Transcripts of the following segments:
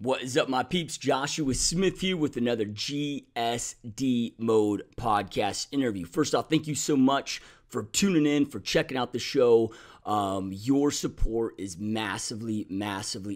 What is up, my peeps? Joshua Smith here with another GSD Mode Podcast interview. First off, thank you so much for tuning in, for checking out the show. Your support is massively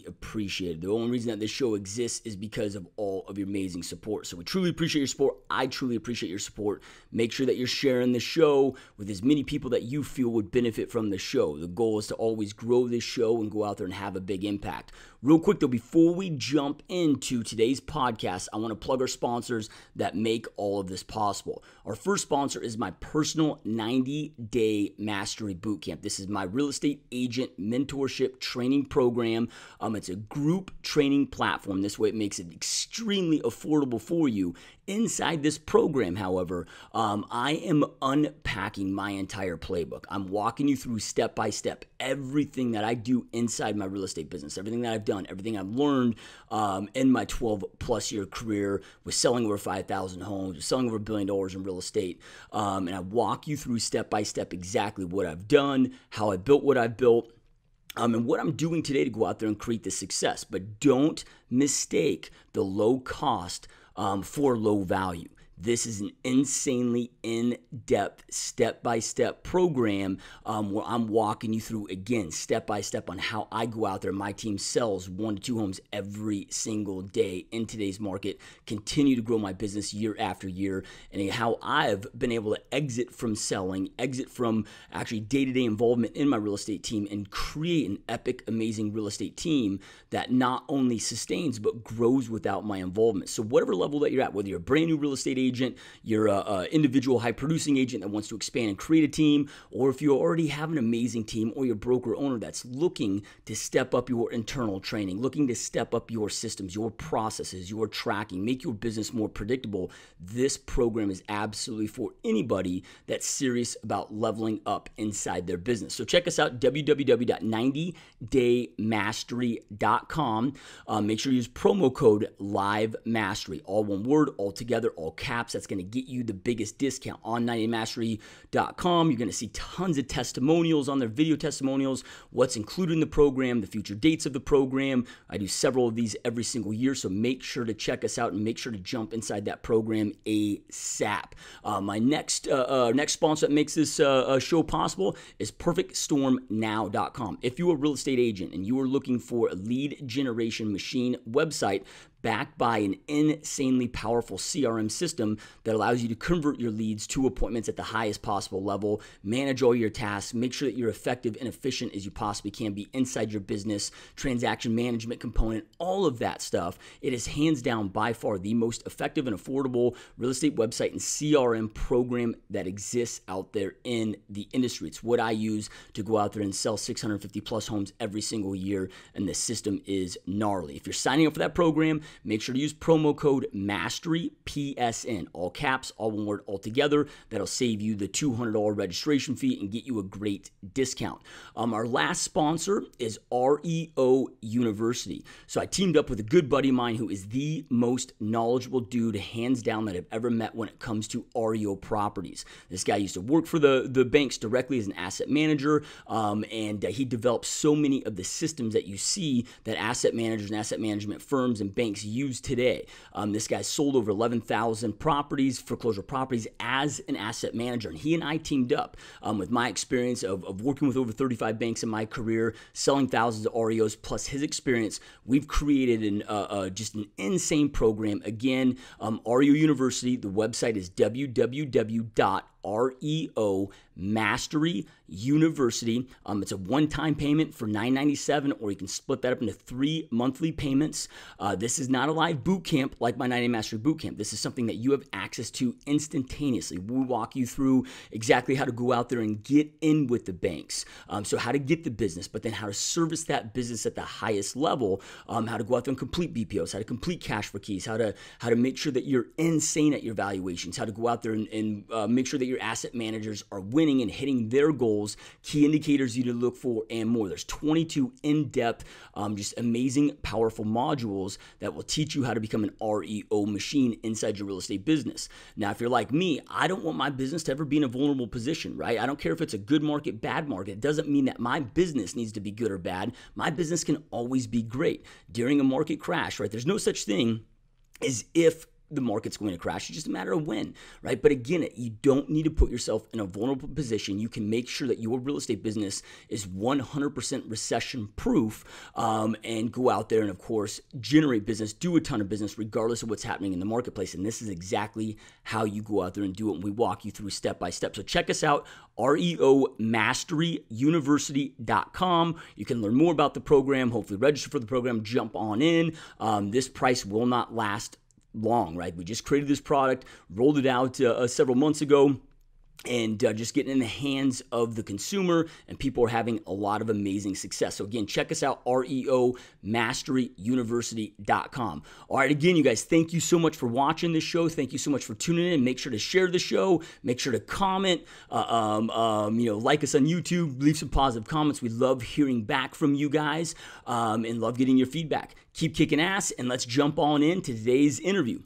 appreciated. The only reason that this show exists is because of all of your amazing support. So we truly appreciate your support. I truly appreciate your support. Make sure that you're sharing the show with as many people that you feel would benefit from the show. The goal is to always grow this show and go out there and have a big impact. Real quick though, before we jump into today's podcast, I want to plug our sponsors that make all of this possible. Our first sponsor is my personal 90-day mastery bootcamp. This is my real estate agent mentorship training program. It's a group training platform. This way it makes it extremely affordable for you. Inside this program, however, I am unpacking my entire playbook. I'm walking you through step by step everything that I do inside my real estate business, everything that I've done, everything I've learned in my 12-plus year career with selling over 5,000 homes, with selling over $1 billion in real estate. And I walk you through step by step exactly what I've done, how I built what I've built, and what I'm doing today to go out there and create the success. But don't mistake the low cost for low value. This is an insanely in-depth, step-by-step program where I'm walking you through, again, step-by-step on how I go out there. My team sells 1 to 2 homes every single day in today's market, continue to grow my business year after year, and how I've been able to exit from selling, exit from actually day-to-day involvement in my real estate team, and create an epic, amazing real estate team that not only sustains but grows without my involvement. So whatever level that you're at, whether you're a brand new real estate agent, you're an individual high-producing agent that wants to expand and create a team, or if you already have an amazing team, or you're a broker owner that's looking to step up your internal training, looking to step up your systems, your processes, your tracking, make your business more predictable, this program is absolutely for anybody that's serious about leveling up inside their business. So check us out, www.90daymastery.com. Make sure you use promo code LIVEMASTERY, all one word, all together, all caps. That's going to get you the biggest discount on 90daymastery.com. You're going to see tons of testimonials on their video testimonials, what's included in the program, the future dates of the program. I do several of these every single year, so make sure to check us out and make sure to jump inside that program ASAP. My next sponsor that makes this show possible is perfectstormnow.com. If you're a real estate agent and you are looking for a lead generation machine website backed by an insanely powerful CRM system that allows you to convert your leads to appointments at the highest possible level, manage all your tasks, make sure that you're effective and efficient as you possibly can be inside your business, transaction management component, all of that stuff. It is hands down by far the most effective and affordable real estate website and CRM program that exists out there in the industry. It's what I use to go out there and sell 650 plus homes every single year, and the system is gnarly. If you're signing up for that program, make sure to use promo code MASTERY, PSN, all caps, all one word, all together. That'll save you the $200 registration fee and get you a great discount. Our last sponsor is REO University. So I teamed up with a good buddy of mine who is the most knowledgeable dude, hands down, that I've ever met when it comes to REO properties. This guy used to work for the banks directly as an asset manager, and he developed so many of the systems that you see that asset managers and asset management firms and banks use today. This guy sold over 11,000 properties, foreclosure properties, as an asset manager. And he and I teamed up with my experience of working with over 35 banks in my career, selling thousands of REOs, plus his experience. We've created just an insane program. Again, REO University, the website is www.REO University. It's a one-time payment for $997, or you can split that up into 3 monthly payments. This is not a live boot camp like my 90-Day Mastery boot camp. This is something that you have access to instantaneously. We'll walk you through exactly how to go out there and get in with the banks. So how to get the business, but then how to service that business at the highest level, how to go out there and complete BPOs, how to complete cash for keys, how to make sure that you're insane at your valuations, how to go out there and make sure that your asset managers are winning and hitting their goals, key indicators you need to look for, and more. There's 22 in-depth, just amazing, powerful modules that will teach you how to become an REO machine inside your real estate business. Now, if you're like me, I don't want my business to ever be in a vulnerable position, right? I don't care if it's a good market, bad market. It doesn't mean that my business needs to be good or bad. My business can always be great. During a market crash, right? There's no such thing as if the market's going to crash. It's just a matter of when, right? But again, you don't need to put yourself in a vulnerable position. You can make sure that your real estate business is 100% recession proof, and go out there and, of course, generate business, do a ton of business regardless of what's happening in the marketplace. And this is exactly how you go out there and do it. And we walk you through step by step. So check us out, REOMasteryUniversity.com. You can learn more about the program, hopefully register for the program, jump on in. This price will not last long, right? We just created this product, rolled it out several months ago, and just getting in the hands of the consumer, and people are having a lot of amazing success. So again, check us out, REOMasteryUniversity.com. All right, again, you guys, thank you so much for watching this show. Thank you so much for tuning in. Make sure to share the show. Make sure to comment. Like us on YouTube. Leave some positive comments. We love hearing back from you guys, and love getting your feedback. Keep kicking ass, and let's jump on into today's interview.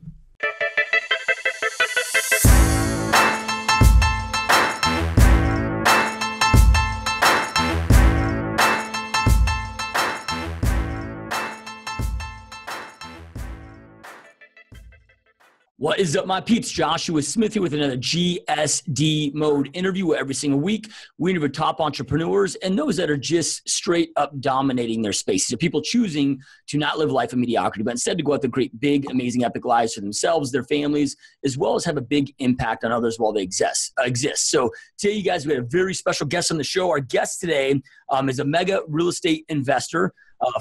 What is up, my peeps? Joshua Smith here with another GSD Mode interview, where every single week we interview top entrepreneurs and those that are just straight up dominating their spaces. So people choosing to not live a life of mediocrity, but instead to go out there and create big, amazing, epic lives for themselves, their families, as well as have a big impact on others while they exist. So today, you guys, we had a very special guest on the show. Our guest today is a mega real estate investor,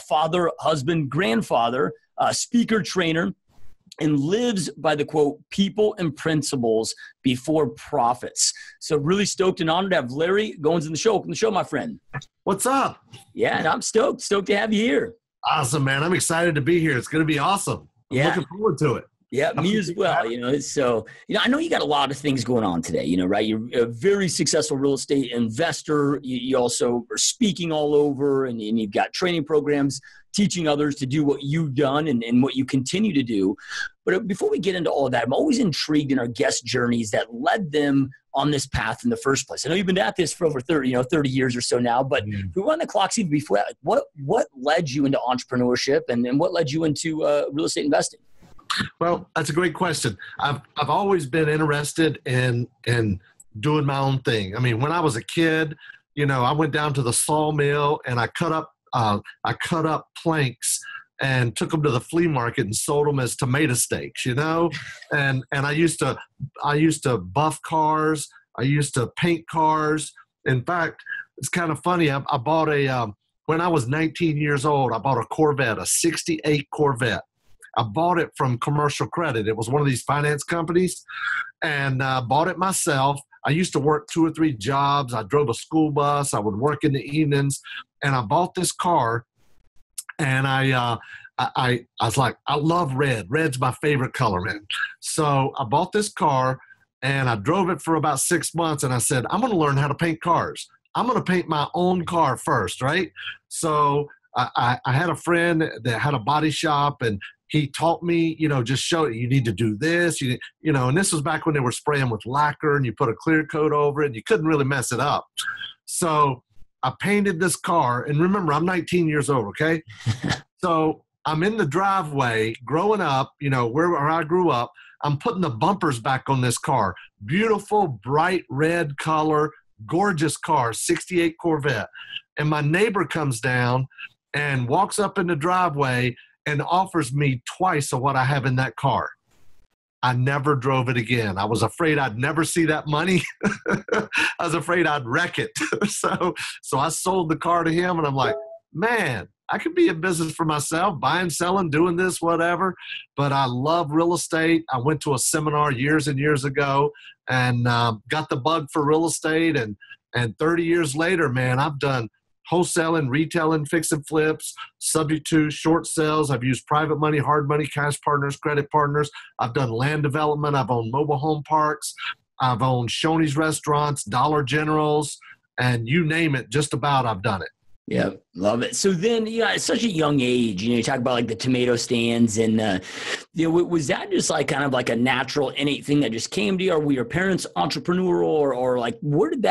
father, husband, grandfather, speaker, trainer, and lives by the quote, people and principles before profits. So really stoked and honored to have Larry Goins in the show. Welcome to the show, my friend. What's up? Yeah, and I'm stoked to have you here. Awesome, man. I'm excited to be here. It's going to be awesome. I'm looking forward to it. Yeah, me as well. So, I know you got a lot of things going on today, right? You're a very successful real estate investor. You also are speaking all over, and you've got training programs teaching others to do what you've done and what you continue to do. But before we get into all of that, I'm always intrigued in our guest journeys that led them on this path in the first place. I know you've been at this for over 30 years or so now, but if we run the clock even before that, what led you into entrepreneurship and what led you into real estate investing? Well, that's a great question. I've always been interested in doing my own thing. I mean, when I was a kid, I went down to the sawmill and I cut up planks and took them to the flea market and sold them as tomato steaks, and I used to buff cars. I used to paint cars. In fact, it's kind of funny. I bought when I was 19 years old, I bought a Corvette, a 68 Corvette. I bought it from Commercial Credit. It was one of these finance companies, and bought it myself. I used to work 2 or 3 jobs. I drove a school bus. I would work in the evenings, and I bought this car. And I was like, I love red. Red's my favorite color, man. So I bought this car, and I drove it for about 6 months. And I said, I'm going to learn how to paint cars. I'm going to paint my own car first, right? So I had a friend that had a body shop, and he taught me, just show it. You need to do this, and this was back when they were spraying with lacquer and you put a clear coat over it and you couldn't really mess it up. So I painted this car, and remember, I'm 19 years old, okay? So I'm in the driveway growing up, where I grew up. I'm putting the bumpers back on this car. Beautiful, bright red color, gorgeous car, 68 Corvette. And my neighbor comes down and walks up in the driveway and offers me twice of what I have in that car. I never drove it again. I was afraid I'd never see that money. I was afraid I'd wreck it. So I sold the car to him, and I'm like, man, I could be in business for myself, buying, selling, doing this, whatever. But I love real estate. I went to a seminar years and years ago and got the bug for real estate. And 30 years later, man, I've done wholesaling, retailing, fix and flips, subject to short sales. I've used private money, hard money, cash partners, credit partners. I've done land development. I've owned mobile home parks. I've owned Shoney's restaurants, Dollar Generals, and you name it, just about I've done it. Yeah, love it. So then, at such a young age, you talk about like the tomato stands and, was that just like kind of like a natural innate thing that just came to you? Or were your parents entrepreneurial or like, where did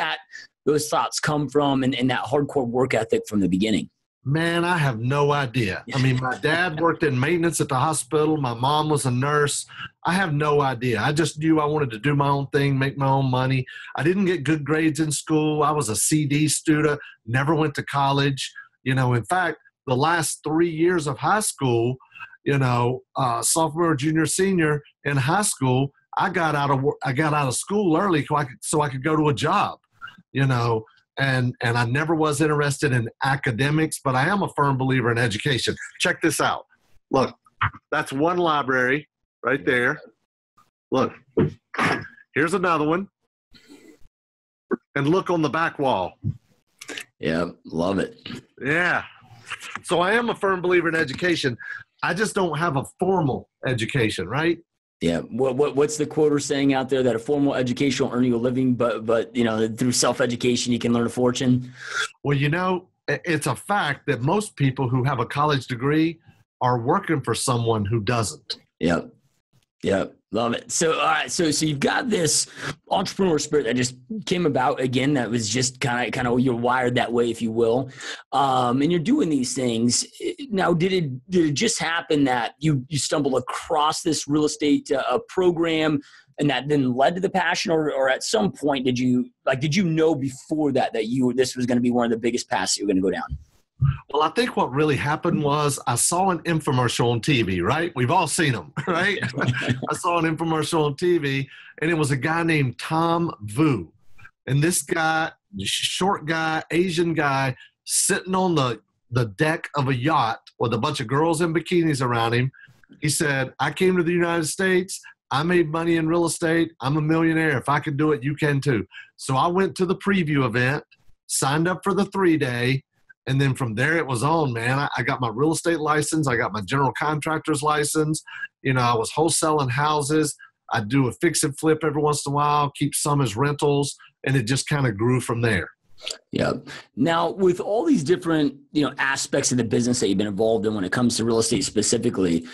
those thoughts come from and that hardcore work ethic from the beginning? Man, I have no idea. I mean, my dad worked in maintenance at the hospital. My mom was a nurse. I have no idea. I just knew I wanted to do my own thing, make my own money. I didn't get good grades in school. I was a CD student, never went to college. In fact, the last 3 years of high school, sophomore, junior, senior in high school, I got out of school early so I could go to a job, And I never was interested in academics, but I am a firm believer in education. Check this out. Look, that's one library right there. Look, here's another one. And look on the back wall. Yeah, love it. Yeah. So I am a firm believer in education. I just don't have a formal education, right? Yeah. What's the quote or saying out there that a formal education will earn you a living, but through self-education, you can learn a fortune? Well, it's a fact that most people who have a college degree are working for someone who doesn't. Yeah. Yeah. Love it. So, all right. So you've got this entrepreneur spirit that just came about again. That was just kind of you're wired that way, if you will. And you're doing these things now. Did it just happen that you stumbled across this real estate program and that then led to the passion, or at some point did you know before that this was going to be one of the biggest paths you were going to go down? Well, I think what really happened was I saw an infomercial on TV, right? We've all seen them, right? I saw an infomercial on TV, and it was a guy named Tom Vu. And this guy, short guy, Asian guy, sitting on the deck of a yacht with a bunch of girls in bikinis around him. He said, I came to the United States. I made money in real estate. I'm a millionaire. If I can do it, you can too. So I went to the preview event, signed up for the 3-day, and then from there it was on, man. I got my real estate license. I got my general contractor's license. I was wholesaling houses. I do a fix and flip every once in a while, keep some as rentals, and it just kind of grew from there. Yeah. Now, with all these different, aspects of the business that you've been involved in when it comes to real estate specifically,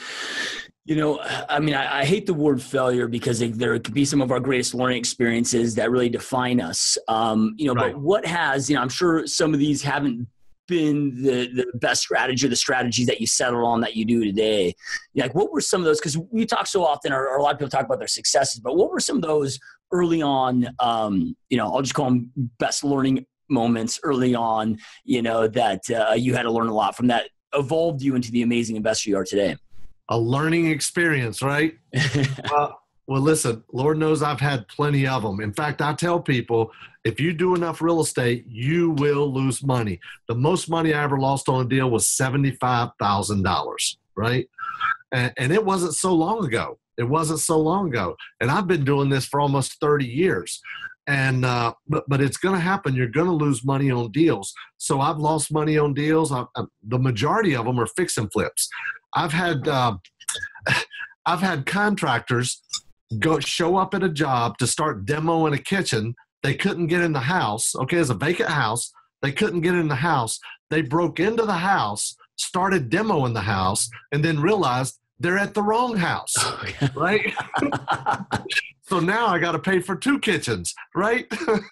I hate the word failure because there could be some of our greatest learning experiences that really define us. Right. But what has, I'm sure some of these haven't been the best strategy or the strategies that you settled on that you do today? Like, what were some of those? Because we talk so often, or a lot of people talk about their successes, but what were some of those early on, I'll just call them best learning moments early on, that you had to learn a lot from that evolved you into the amazing investor you are today? A learning experience, right? Well, listen, Lord knows I've had plenty of them. In fact, I tell people, if you do enough real estate, you will lose money. The most money I ever lost on a deal was $75,000, right? And it wasn't so long ago. And I've been doing this for almost 30 years. And but it's going to happen. You're going to lose money on deals. So I've lost money on deals. The majority of them are fix and flips. I've had contractors show up at a job to start demoing a kitchen. They couldn't get in the house. Okay, it's a vacant house. They couldn't get in the house. They broke into the house, started demoing the house, and then realized they're at the wrong house, right? So now I got to pay for 2 kitchens, right?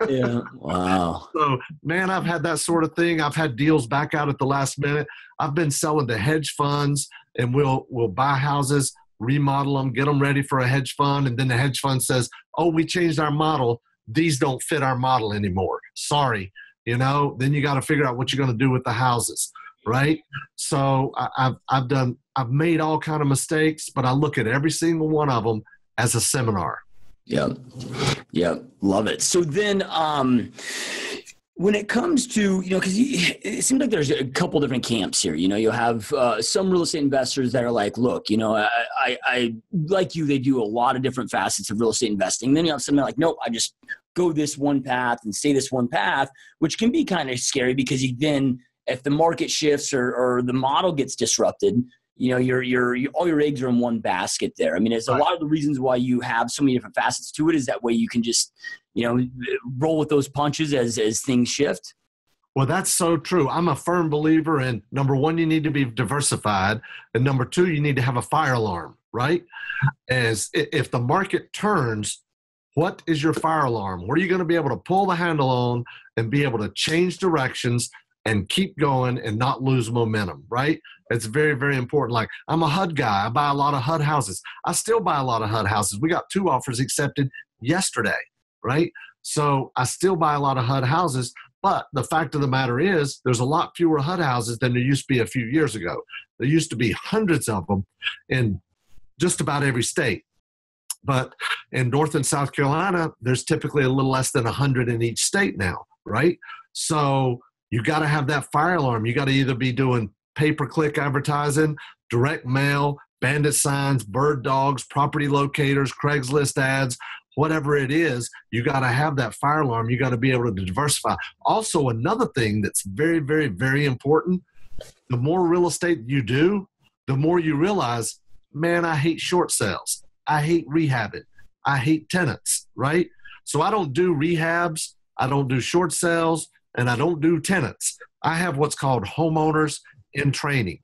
Yeah, wow. So, man, I've had that sort of thing. I've had deals back out at the last minute. I've been selling to hedge funds, and we'll buy houses, remodel them, get them ready for a hedge fund, and then the hedge fund says, oh, we changed our model. These don't fit our model anymore. Sorry. Then you got to figure out what you're going to do with the houses, right? So I've made all kind of mistakes, but I look at every single one of them as a seminar. Yeah. Yeah. Love it. So then, when it comes to, because it seems like there's a couple different camps here. You'll have some real estate investors that are like, look, I like you, they do a lot of different facets of real estate investing. Then you have something like, nope, I just go this one path and stay this one path, which can be kind of scary because if the market shifts or the model gets disrupted, all your eggs are in one basket there. I mean, it's a lot of the reasons why you have so many different facets to it is that way you can just, roll with those punches as things shift. Well, that's so true. I'm a firm believer in, number one, you need to be diversified. And number two, you need to have a fire alarm, right? As if the market turns, what is your fire alarm? What are you going to be able to pull the handle on and be able to change directions and keep going and not lose momentum, right? It's very, very important. Like, I'm a HUD guy. I buy a lot of HUD houses. I still buy a lot of HUD houses. We got 2 offers accepted yesterday, right? So I still buy a lot of HUD houses. But the fact of the matter is, there's a lot fewer HUD houses than there used to be a few years ago. There used to be hundreds of them in just about every state. But in North and South Carolina, there's typically a little less than 100 in each state now, right? So you got to have that fire alarm. You got to either be doing pay-per-click advertising, direct mail, bandit signs, bird dogs, property locators, Craigslist ads, whatever it is, you got to have that fire alarm. You got to be able to diversify. Also, another thing that's very, very, very important, the more real estate you do, the more you realize, man, I hate short sales. I hate rehabbing. I hate tenants, right? So I don't do rehabs. I don't do short sales, and I don't do tenants. I have what's called homeowners in training.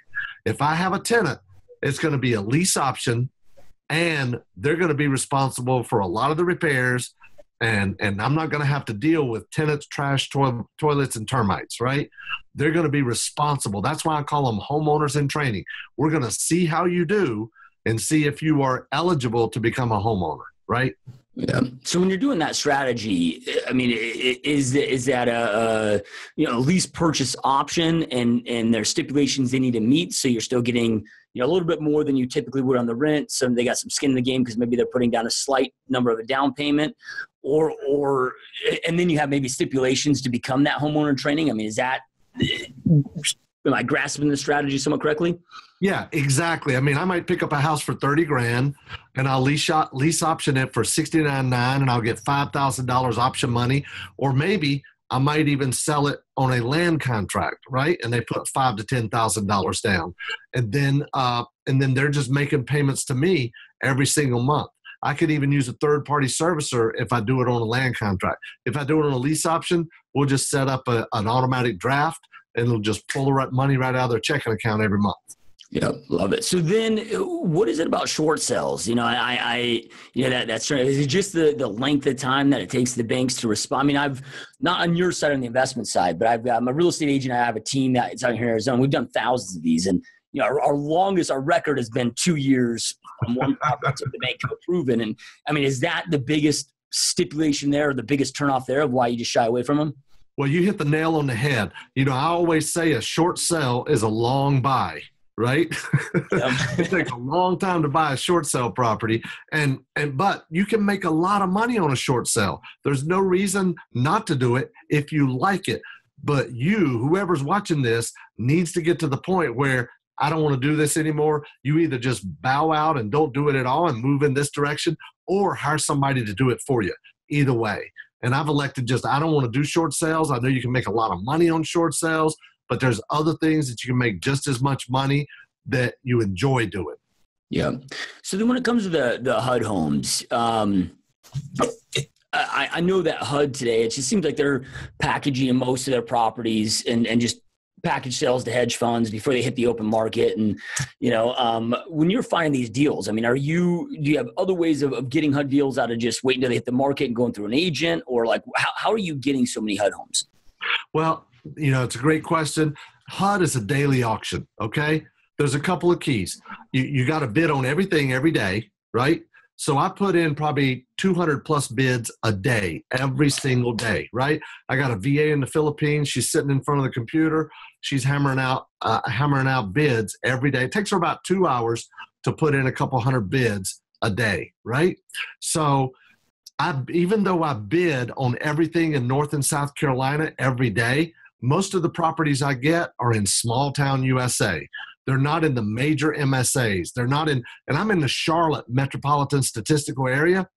If I have a tenant, it's going to be a lease option, and they're going to be responsible for a lot of the repairs, and I'm not going to have to deal with tenants, trash, toilets, and termites, right? They're going to be responsible. That's why I call them homeowners in training. We're going to see how you do and see if you are eligible to become a homeowner, right? Yeah. So when you're doing that strategy, I mean, is that a lease purchase option and there's stipulations they need to meet, so you're still getting a little bit more than you typically would on the rent? So they got some skin in the game because maybe they're putting down a slight number of a down payment, and then you have maybe stipulations to become that homeowner training. I mean, am I grasping the strategy somewhat correctly? Yeah, exactly. I mean, I might pick up a house for $30,000 and I'll lease option it for $69,900 and I'll get $5,000 option money. Or maybe I might even sell it on a land contract, right? And they put $5,000 to $10,000 down. And then they're just making payments to me every single month. I could even use a third-party servicer if I do it on a land contract. If I do it on a lease option, we'll just set up an automatic draft and it'll just pull the money right out of their checking account every month. Yeah, love it. So then what is it about short sales? That's true. Is it just the length of time that it takes the banks to respond? I mean, I've not on your side on the investment side, but I'm a real estate agent. I have a team that's out here in Arizona. We've done thousands of these. And, our record has been 2 years from one property to the bank to approval. And I mean, is that the biggest stipulation there, or the biggest turnoff there of why you just shy away from them? Well, you hit the nail on the head. I always say a short sell is a long buy. Right? It takes a long time to buy a short sale property, but you can make a lot of money on a short sale. There's no reason not to do it if you like it. But whoever's watching this, needs to get to the point where I don't want to do this anymore. You either just bow out and don't do it at all and move in this direction, or hire somebody to do it for you. Either way. And I've elected I don't want to do short sales. I know you can make a lot of money on short sales, but there's other things that you can make just as much money that you enjoy doing. Yeah. So then when it comes to the HUD homes, I know that HUD today, it just seems like they're packaging most of their properties and just package sales to hedge funds before they hit the open market. And, when you're finding these deals, I mean, do you have other ways of getting HUD deals out of just waiting until they hit the market and going through an agent? Or how are you getting so many HUD homes? Well, it's a great question. HUD is a daily auction, okay? There's a couple of keys. You got to bid on everything every day, right? So I put in probably 200 plus bids a day, every single day, right? I got a VA in the Philippines. She's sitting in front of the computer. She's hammering out bids every day. It takes her about 2 hours to put in a couple hundred bids a day, right? So even though I bid on everything in North and South Carolina every day, most of the properties I get are in small town USA. They're not in the major MSAs. They're not in, and I'm in the Charlotte metropolitan statistical area.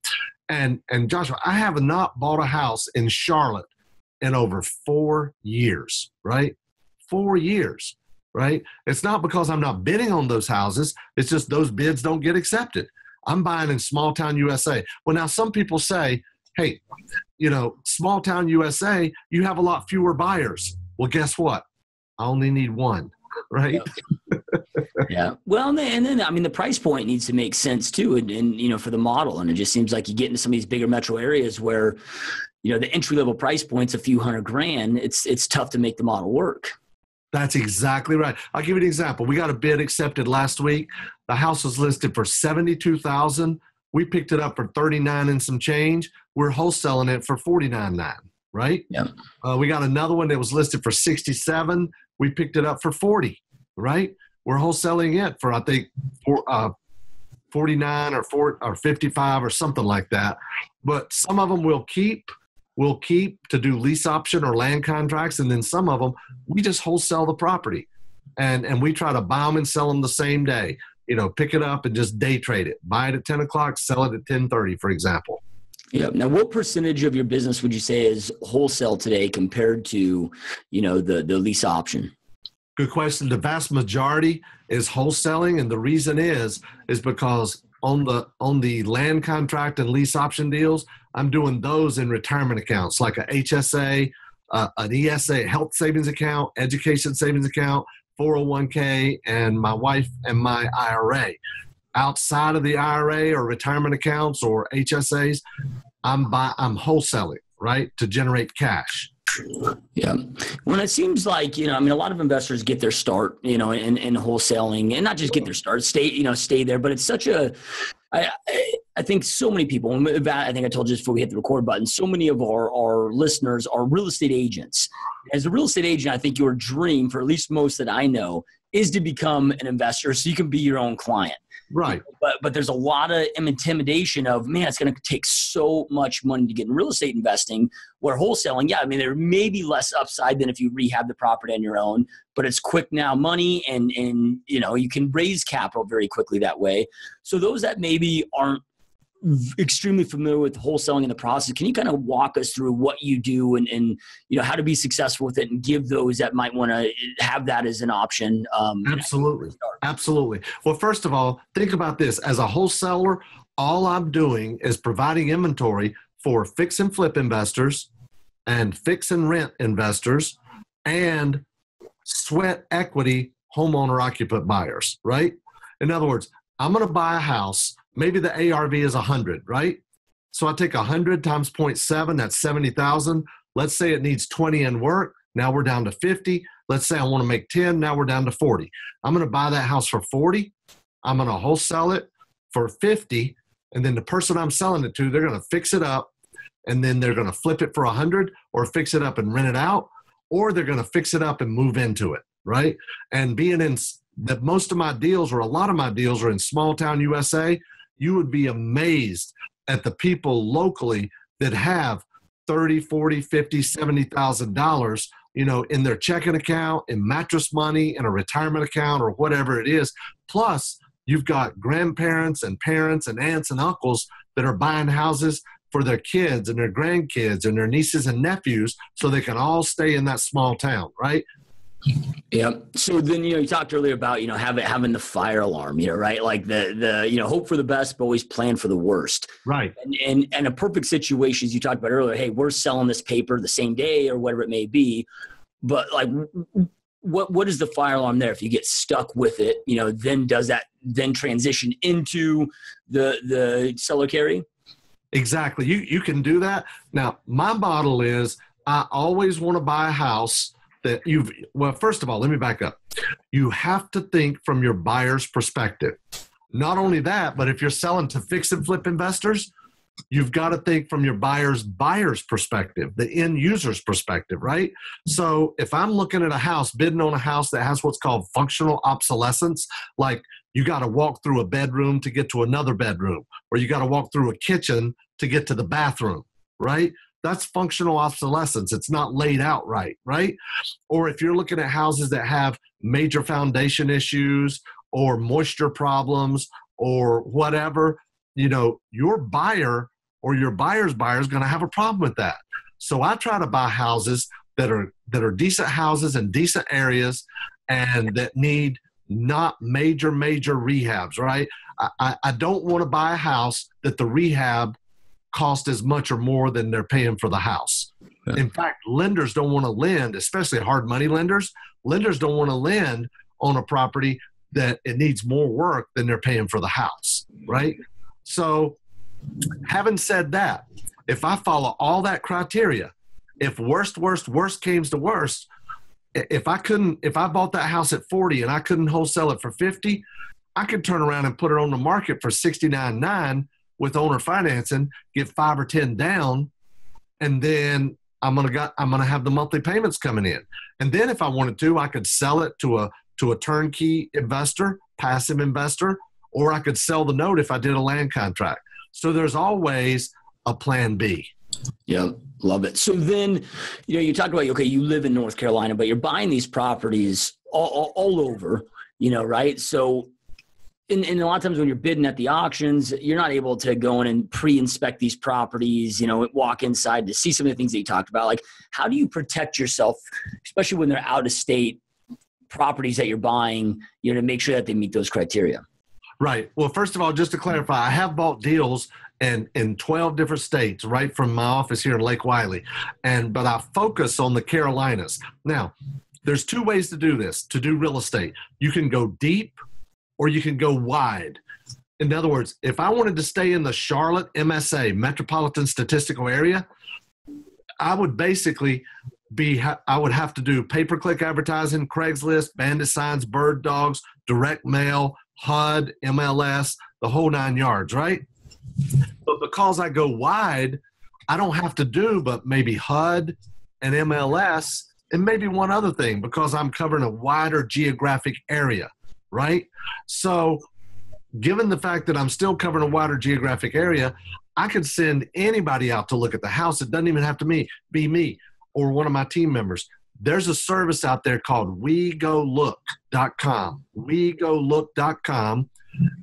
And Joshua, I have not bought a house in Charlotte in over 4 years, right? 4 years. right? It's not because I'm not bidding on those houses. It's just those bids don't get accepted. I'm buying in small town USA. Well, now some people say, hey, small town USA, you have a lot fewer buyers. Well, guess what? I only need one, right? Yeah. Well, and then, I mean, the price point needs to make sense too. And for the model. And it just seems like you get into some of these bigger metro areas where, the entry level price point's a few $100,000. It's tough to make the model work. That's exactly right. I'll give you an example. We got a bid accepted last week. The house was listed for $72,000. We picked it up for $39 and some change. We're wholesaling it for $49.9, right? Yeah. We got another one that was listed for $67,000. We picked it up for $40,000, right? We're wholesaling it for, I think, $49 or $55 or something like that. But some of them we'll keep to do lease option or land contracts, and then some of them we just wholesale the property, and we try to buy them and sell them the same day. Pick it up and just day trade it. Buy it at 10 o'clock, sell it at 10:30, for example. Yeah. Now, what percentage of your business would you say is wholesale today compared to, the lease option? Good question. The vast majority is wholesaling, and the reason is because on the land contract and lease option deals, I'm doing those in retirement accounts like a HSA, an ESA, health savings account, education savings account, 401k, and my wife and my IRA. Outside of the IRA or retirement accounts or HSAs, I'm wholesaling, right, to generate cash. Yeah. Well, it seems like, a lot of investors get their start, in wholesaling, and not just get their start, stay there, but it's such I think so many people, I think I told you this before we hit the record button, so many of our listeners are real estate agents. As a real estate agent, I think your dream, for at least most that I know, is to become an investor so you can be your own client. Right. But there's a lot of intimidation of, man, it's going to take so much money to get in real estate investing, where wholesaling, there may be less upside than if you rehab the property on your own, but it's quick now money, and you can raise capital very quickly that way. So those that maybe aren't extremely familiar with wholesaling in the process, can you kind of walk us through what you do and how to be successful with it, and give those that might want to have that as an option? Absolutely. Well, first of all, think about this. As a wholesaler, all I'm doing is providing inventory for fix and flip investors and fix and rent investors and sweat equity homeowner occupant buyers, right? In other words, I'm going to buy a house. Maybe the ARV is 100, right? So I take 100 times 0.7, that's 70,000. Let's say it needs 20 in work. Now we're down to 50. Let's say I want to make 10. Now we're down to 40. I'm going to buy that house for 40. I'm going to wholesale it for 50. And then the person I'm selling it to, they're going to fix it up, and then they're going to flip it for 100, or fix it up and rent it out, or they're going to fix it up and move into it, right? And being in that, most of my deals, or a lot of my deals, are in small town USA. You would be amazed at the people locally that have $30, $40, $50, $70,000, in their checking account, in mattress money, in a retirement account, or whatever it is. Plus, you've got grandparents and parents and aunts and uncles that are buying houses for their kids and their grandkids and their nieces and nephews, so they can all stay in that small town, right? Yeah. So then, you talked earlier about, having the fire alarm, right? Like the hope for the best, but always plan for the worst. Right. And a perfect situation, as you talked about earlier, hey, we're selling this paper the same day or whatever it may be. But like, what is the fire alarm there? If you get stuck with it, then does that then transition into the seller carry? Exactly. You can do that. Now, my model is I always want to buy a house that first of all, let me back up. You have to think from your buyer's perspective. Not only that, but if you're selling to fix and flip investors, you've got to think from your buyer's perspective, the end user's perspective, right? So if I'm looking at a house, bidding on a house that has what's called functional obsolescence, like you got to walk through a bedroom to get to another bedroom, or you got to walk through a kitchen to get to the bathroom, right? That's functional obsolescence. It's not laid out right? Or if you're looking at houses that have major foundation issues or moisture problems or whatever, your buyer or your buyer's buyer is going to have a problem with that. So I try to buy houses that are decent houses in decent areas, and that need not major rehabs, right? I don't want to buy a house that the rehab cost as much or more than they're paying for the house. Yeah. In fact, lenders don't want to lend, especially hard money lenders. Lenders don't want to lend on a property that it needs more work than they're paying for the house, right? So having said that, if I follow all that criteria, if worst came to worst, if I bought that house at 40 and I couldn't wholesale it for 50, I could turn around and put it on the market for 69.9 with owner financing, get 5 or 10 down, and then I'm gonna have the monthly payments coming in. And then if I wanted to, I could sell it to a turnkey investor, passive investor, or I could sell the note if I did a land contract. So there's always a plan B. Yeah, love it. So then, you talked about, okay, you live in North Carolina, but you're buying these properties all over, right? So and a lot of times when you're bidding at the auctions, you're not able to go in and pre-inspect these properties, walk inside to see some of the things that you talked about. Like, how do you protect yourself, especially when they're out-of-state properties that you're buying, to make sure that they meet those criteria? Right. Well, first of all, just to clarify, I have bought deals in 12 different states, right from my office here in Lake Wiley. But I focus on the Carolinas. Now, there's two ways to do this, to do real estate. You can go deep or you can go wide. In other words, if I wanted to stay in the Charlotte MSA, Metropolitan Statistical Area, I would basically I would have to do pay-per-click advertising, Craigslist, bandit signs, bird dogs, direct mail, HUD, MLS, the whole 9 yards, right? But because I go wide, I don't have to do but maybe HUD and MLS and maybe one other thing because I'm covering a wider geographic area, right? So given the fact that I'm still covering a wider geographic area, I could send anybody out to look at the house. It doesn't even have to be me or one of my team members. There's a service out there called wegolook.com, wegolook.com.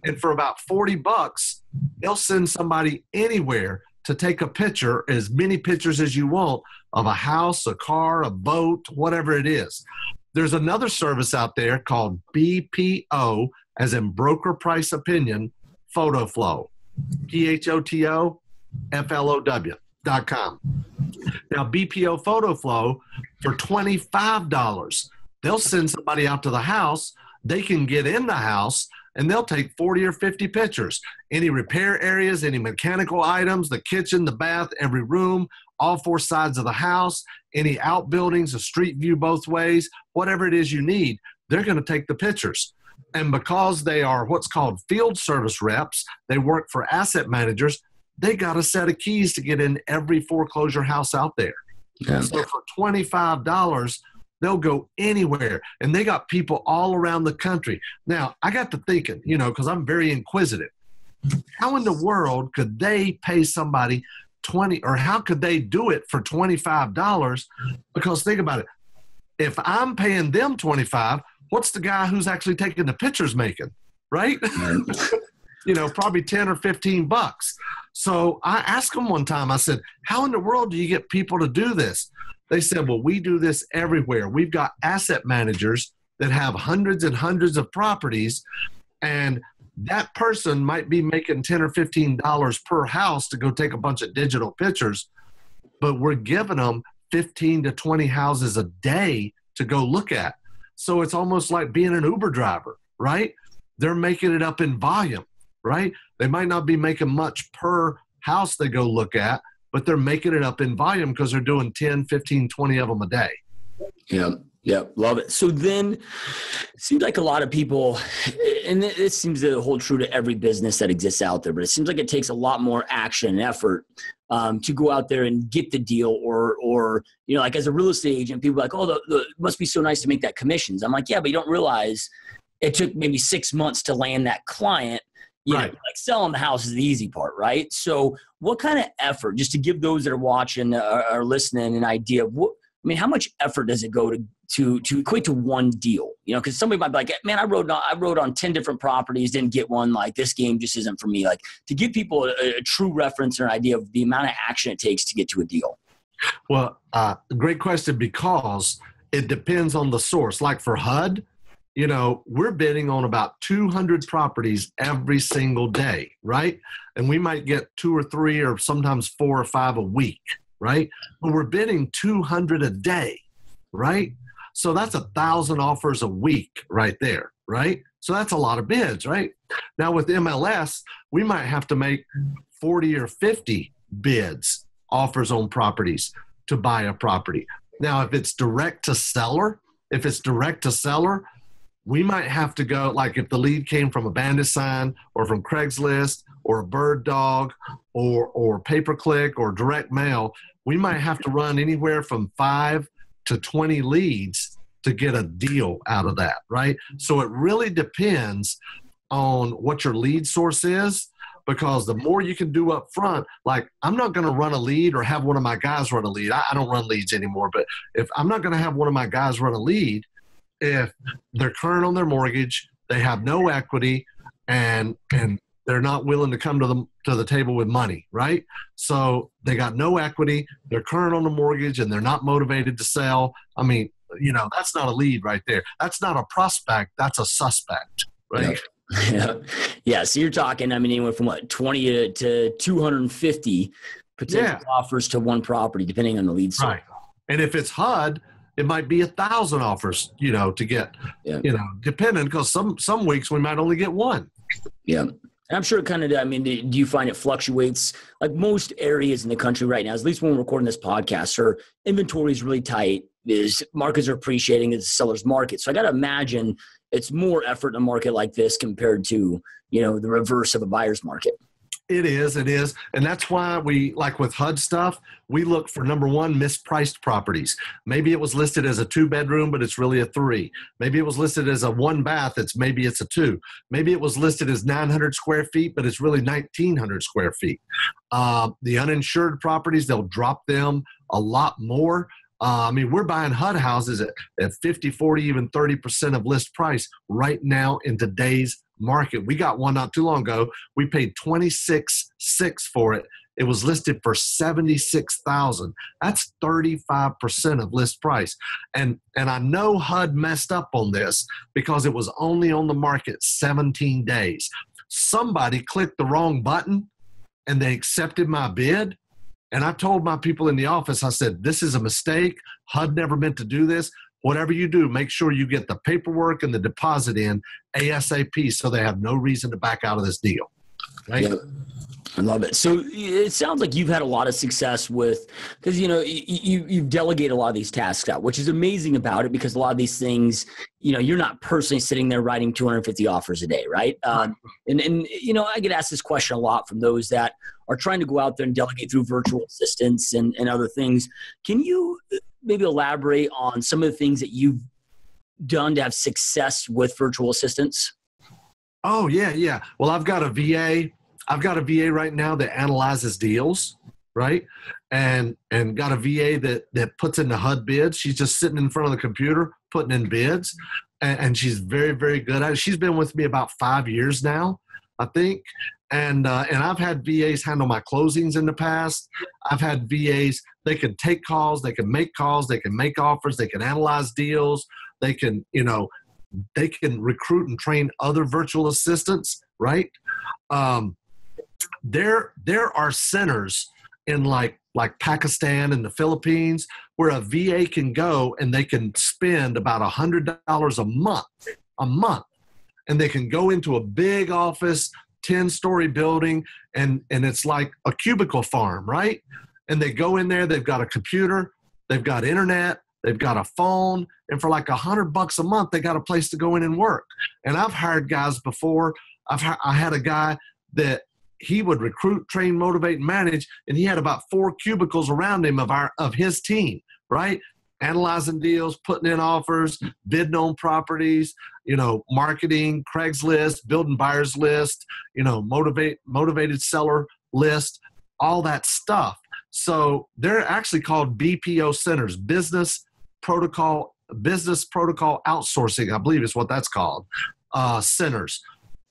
And for about $40, they'll send somebody anywhere to take a picture, as many pictures as you want, of a house, a car, a boat, whatever it is. There's another service out there called BPO, as in broker price opinion, photo flow, PHOTOFLOW.com. Now, BPO photo flow, for $25, they'll send somebody out to the house. They can get in the house and they'll take 40 or 50 pictures. Any repair areas, any mechanical items, the kitchen, the bath, every room, all 4 sides of the house, any outbuildings, a street view both ways, whatever it is you need, they're going to take the pictures. And because they are what's called field service reps, they work for asset managers, they got a set of keys to get in every foreclosure house out there. Yeah. So for $25, they'll go anywhere. And they got people all around the country. Now, I got to thinking, because I'm very inquisitive. How in the world could they pay somebody or how could they do it for $25? Because think about it. If I'm paying them $25, what's the guy who's actually taking the pictures making, right? Probably $10 or $15. So I asked them one time, I said, how in the world do you get people to do this? They said, well, we do this everywhere. We've got asset managers that have hundreds and hundreds of properties, and that person might be making $10 or $15 per house to go take a bunch of digital pictures, but we're giving them 15 to 20 houses a day to go look at. So it's almost like being an Uber driver, right? They're making it up in volume, right? They might not be making much per house they go look at, but they're making it up in volume because they're doing 10, 15, 20 of them a day. Yeah, love it. So then it seems like a lot of people, and this seems to hold true to every business that exists out there, but it seems like it takes a lot more action and effort to go out there and get the deal or like as a real estate agent, people are like, oh, it must be so nice to make that commissions. I'm like, yeah, but you don't realize it took maybe 6 months to land that client. Right. Like selling the house is the easy part, right? So what kind of effort, just to give those that are watching or listening an idea of how much effort does it go to equate to one deal? Because somebody might be like, man, I wrote on 10 different properties, didn't get one. Like, this game just isn't for me. Like, to give people a true reference or an idea of the amount of action it takes to get to a deal. Well, great question, because it depends on the source. Like for HUD, you know, we're bidding on about 200 properties every single day, right? And we might get 2 or 3 or sometimes 4 or 5 a week, right? But we're bidding 200 a day, right? So that's 1,000 offers a week right there, right? So that's a lot of bids, right? Now with MLS, we might have to make 40 or 50 bids, offers on properties to buy a property. Now, if it's direct to seller, we might have to go, like if the lead came from a bandit sign or from Craigslist or a bird dog or pay-per-click or direct mail, we might have to run anywhere from 5 to 20 leads to get a deal out of that, right? So it really depends on what your lead source is, because the more you can do up front, like I'm not going to run a lead or have one of my guys run a lead. I don't run leads anymore, but if I'm not going to have one of my guys run a lead, if they're current on their mortgage, they have no equity, and they're not willing to come to the table with money, right? So they got no equity, they're current on the mortgage, and they're not motivated to sell. I mean, you know, that's not a lead right there. That's not a prospect. That's a suspect, right? Yeah. Yeah. So you're talking, I mean, anywhere from 20 to 250 potential offers to one property, depending on the lead source. Right. And if it's HUD, it might be 1,000 offers, you know, to get, you know, depending, because some weeks we might only get one. Yeah. And I'm sure it kind of, I mean, do you find it fluctuates like most areas in the country right now, at least when we're recording this podcast, or inventory is really tight, is markets are appreciating, it's a seller's market. So I got to imagine it's more effort in a market like this compared to, you know, the reverse of a buyer's market. It is. And that's why we, like with HUD stuff, we look for, number one, mispriced properties. Maybe it was listed as a 2-bedroom, but it's really a 3. Maybe it was listed as a 1-bath. Maybe it's a 2. Maybe it was listed as 900 square feet, but it's really 1,900 square feet. The uninsured properties, they'll drop them a lot more. I mean, we're buying HUD houses at 50, 40, even 30% of list price right now in today's market. We got one not too long ago. We paid $26,600 for it. It was listed for $76,000. That's 35% of list price. And I know HUD messed up on this because it was only on the market 17 days. Somebody clicked the wrong button and they accepted my bid. And I told my people in the office, I said, this is a mistake. HUD never meant to do this. Whatever you do, make sure you get the paperwork and the deposit in ASAP so they have no reason to back out of this deal. Right? Yeah. I love it. So it sounds like you've had a lot of success with, because, you know, you delegate a lot of these tasks out, which is amazing about it, because a lot of these things, you know, you're not personally sitting there writing 250 offers a day, right? And you know, I get asked this question a lot from those that are trying to go out there and delegate through virtual assistants and other things. Can you maybe elaborate on some of the things that you've done to have success with virtual assistants? Oh, yeah. Well, I've got a VA right now that analyzes deals, right? And got a VA that puts in the HUD bids. She's just sitting in front of the computer putting in bids, and she's very, very good at it. She's been with me about 5 years now, I think. And I've had VAs handle my closings in the past. I've had VAs, they can take calls, they can make calls, they can make offers, they can analyze deals, they can, you know, they can recruit and train other virtual assistants, right? There are centers in like Pakistan and the Philippines where a VA can go and they can spend about $100 a month, and they can go into a big office, 10-story building, and it's like a cubicle farm, right? And they go in there, they've got a computer, they've got internet, they've got a phone, and for like $100 a month, they got a place to go in and work. And I've hired guys before. I had a guy that he would recruit, train, motivate, and manage, and he had about 4 cubicles around him of his team, right? Analyzing deals, putting in offers, bidding on properties, you know, marketing, Craigslist, building buyers list, you know, motivated seller list, all that stuff. So they're actually called BPO centers, business protocol outsourcing, I believe is what that's called, centers.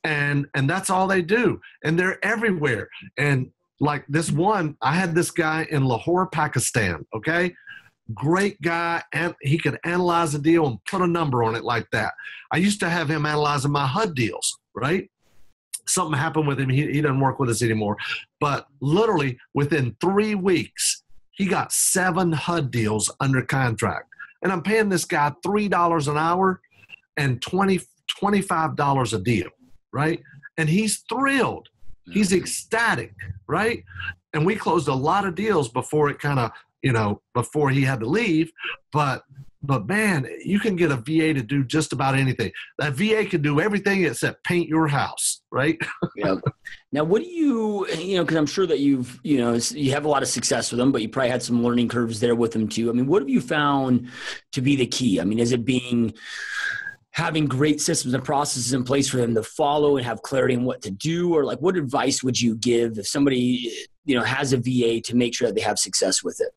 And that's all they do. And they're everywhere. And like this one, I had this guy in Lahore, Pakistan, okay? great guy, and he could analyze a deal and put a number on it like that. I used to have him analyzing my HUD deals, right? Something happened with him. He doesn't work with us anymore. But literally within 3 weeks, he got 7 HUD deals under contract. And I'm paying this guy $3 an hour and $25 a deal, right? And he's thrilled. He's ecstatic, right? And we closed a lot of deals before it kind of, before he had to leave. But man, you can get a VA to do just about anything. That VA can do everything except paint your house, right? Yeah. Now, what do you because I'm sure that you have a lot of success with them, but you probably had some learning curves there with them too. I mean, what have you found to be the key? I mean, is it having great systems and processes in place for them to follow and have clarity on what to do? Or like, what advice would you give if somebody, has a VA to make sure that they have success with it?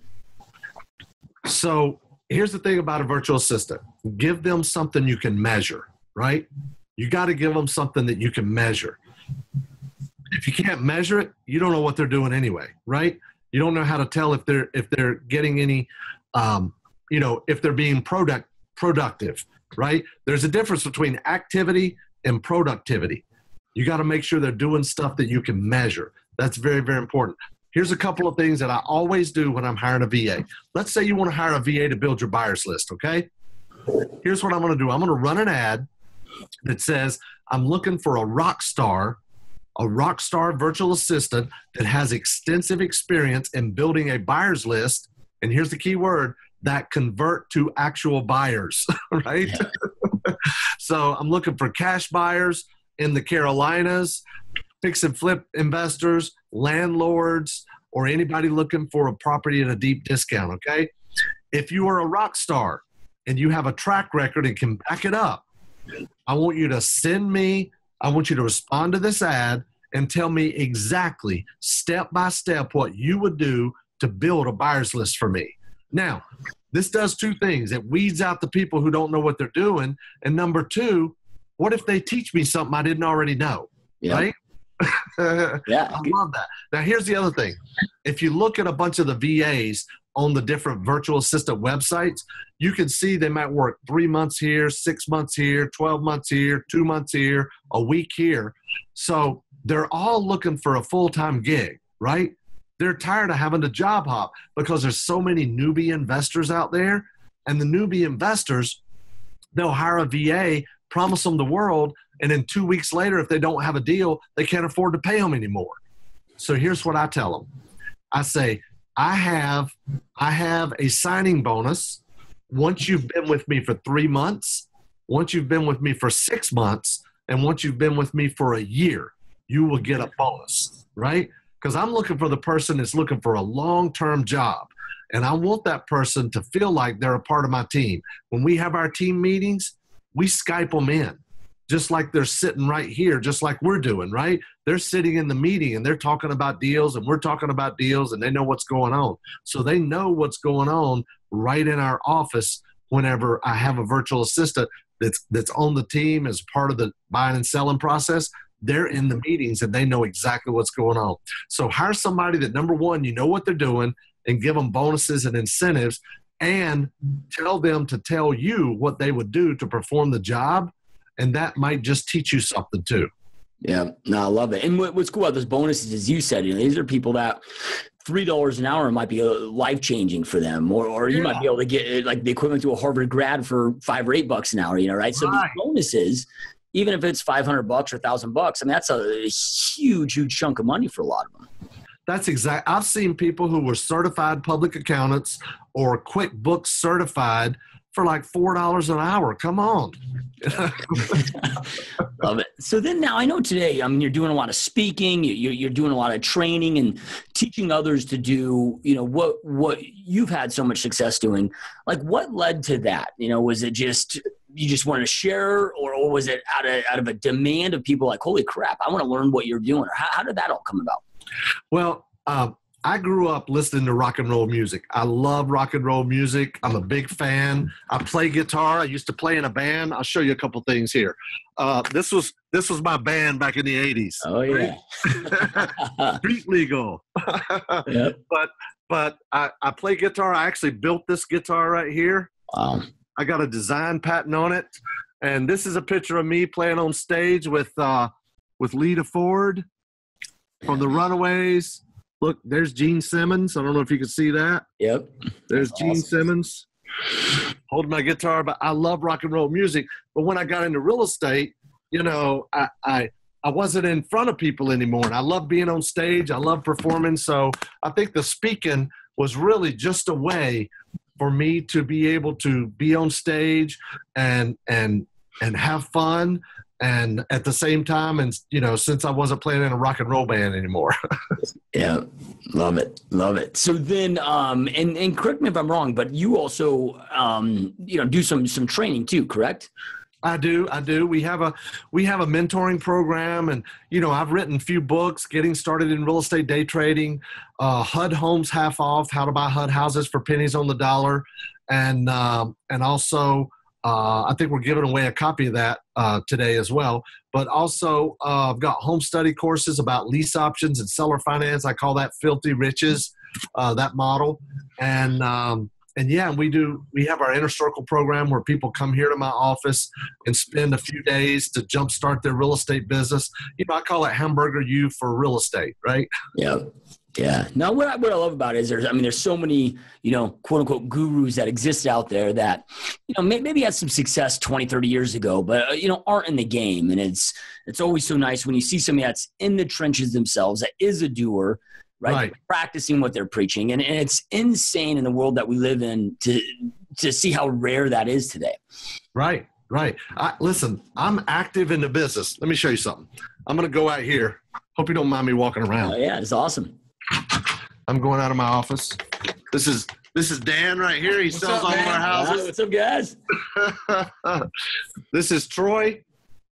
So here's the thing about a virtual assistant. Give them something you can measure, right? You got to give them something that you can measure. If you can't measure it, you don't know what they're doing anyway, right? You don't know how to tell if they're getting any, if they're being productive, right? There's a difference between activity and productivity. You got to make sure they're doing stuff that you can measure. That's very, very important. Here's a couple of things that I always do when I'm hiring a VA. Let's say you want to hire a VA to build your buyers list, okay? Here's what I'm going to do. I'm going to run an ad that says, I'm looking for a rock star virtual assistant that has extensive experience in building a buyers list. And here's the key word, that convert to actual buyers, right? Yeah. So I'm looking for cash buyers in the Carolinas, fix and flip investors, landlords, or anybody looking for a property at a deep discount, okay? If you are a rock star and you have a track record and can back it up, I want you to respond to this ad and tell me exactly, step by step, what you would do to build a buyer's list for me. Now, this does 2 things. It weeds out the people who don't know what they're doing. And number 2, what if they teach me something I didn't already know, right? Yeah. I love that. Now, here's the other thing. If you look at a bunch of the VAs on the different virtual assistant websites, you can see they might work 3 months here, 6 months here, 12 months here, 2 months here, a week here. So they're all looking for a full-time gig, right? They're tired of having to job hop because there's so many newbie investors out there. And the newbie investors, they'll hire a VA, promise them the world, and then 2 weeks later, if they don't have a deal, they can't afford to pay them anymore. So here's what I tell them. I say, I have a signing bonus. Once you've been with me for 3 months, once you've been with me for 6 months, and once you've been with me for a year, you will get a bonus, right? Because I'm looking for the person that's looking for a long-term job. And I want that person to feel like they're a part of my team. When we have our team meetings, we Skype them in, just like they're sitting right here, just like we're doing, right? They're sitting in the meeting and they're talking about deals and we're talking about deals and they know what's going on. So they know what's going on right in our office whenever I have a virtual assistant that's on the team as part of the buying and selling process. They're in the meetings and they know exactly what's going on. So hire somebody that, number one, you know what they're doing, and give them bonuses and incentives, and tell them to tell you what they would do to perform the job. And that might just teach you something too. Yeah, no, I love it. And what's cool about those bonuses, as you said, these are people that $3 an hour might be life-changing for them, or you might be able to get like the equivalent to a Harvard grad for $5 or $8 an hour, right? So these bonuses, even if it's $500 or $1,000, I mean, that's a huge, huge chunk of money for a lot of them. That's exact. I've seen people who were certified public accountants or QuickBooks certified for like $4 an hour. Come on. Love it. So then now I know today, I mean, you're doing a lot of speaking, you're doing a lot of training and teaching others to do, what you've had so much success doing. Like, what led to that? Was it just, you just wanted to share, or was it out of a demand of people like, holy crap, I want to learn what you're doing? Or how did that all come about? Well, I grew up listening to rock and roll music. I love rock and roll music. I'm a big fan. I play guitar. I used to play in a band. I'll show you a couple things here. This was my band back in the 80s. Oh, yeah. Street Legal. Yep. But I play guitar. I actually built this guitar right here. Wow. I got a design patent on it. And this is a picture of me playing on stage with Lita Ford from the Runaways. Look, there's Gene Simmons. I don't know if you can see that. Yep. There's That's Gene awesome. Simmons holding my guitar. But I love rock and roll music. But when I got into real estate, I wasn't in front of people anymore. And I love being on stage. I love performing. So I think the speaking was really just a way for me to be able to be on stage and have fun. And at the same time, and since I wasn't playing in a rock and roll band anymore. Yeah, love it. So then, and correct me if I'm wrong, but you also, do some training too, correct? I do. We have a mentoring program, and I've written a few books, getting started in real estate day trading, HUD homes half off, how to buy HUD houses for pennies on the dollar, and also. I think we're giving away a copy of that today as well. But also, I've got home study courses about lease options and seller finance. I call that Filthy Riches, that model. And yeah, we have our Inner Circle program where people come here to my office and spend a few days to jumpstart their real estate business. I call it Hamburger U for real estate, right? Yeah. Yeah. Now, what I love about it is there's so many, quote unquote gurus that exist out there that, maybe had some success 20, 30 years ago, but, aren't in the game. And it's always so nice when you see somebody that's in the trenches themselves, that is a doer, right? Practicing what they're preaching. And it's insane in the world that we live in to see how rare that is today. Right. Listen, I'm active in the business. Let me show you something. I'm going to go out here. Hope you don't mind me walking around. Oh, yeah, it's awesome. I'm going out of my office. This is Dan right here. He sells all of our houses. What's up, guys? This is Troy.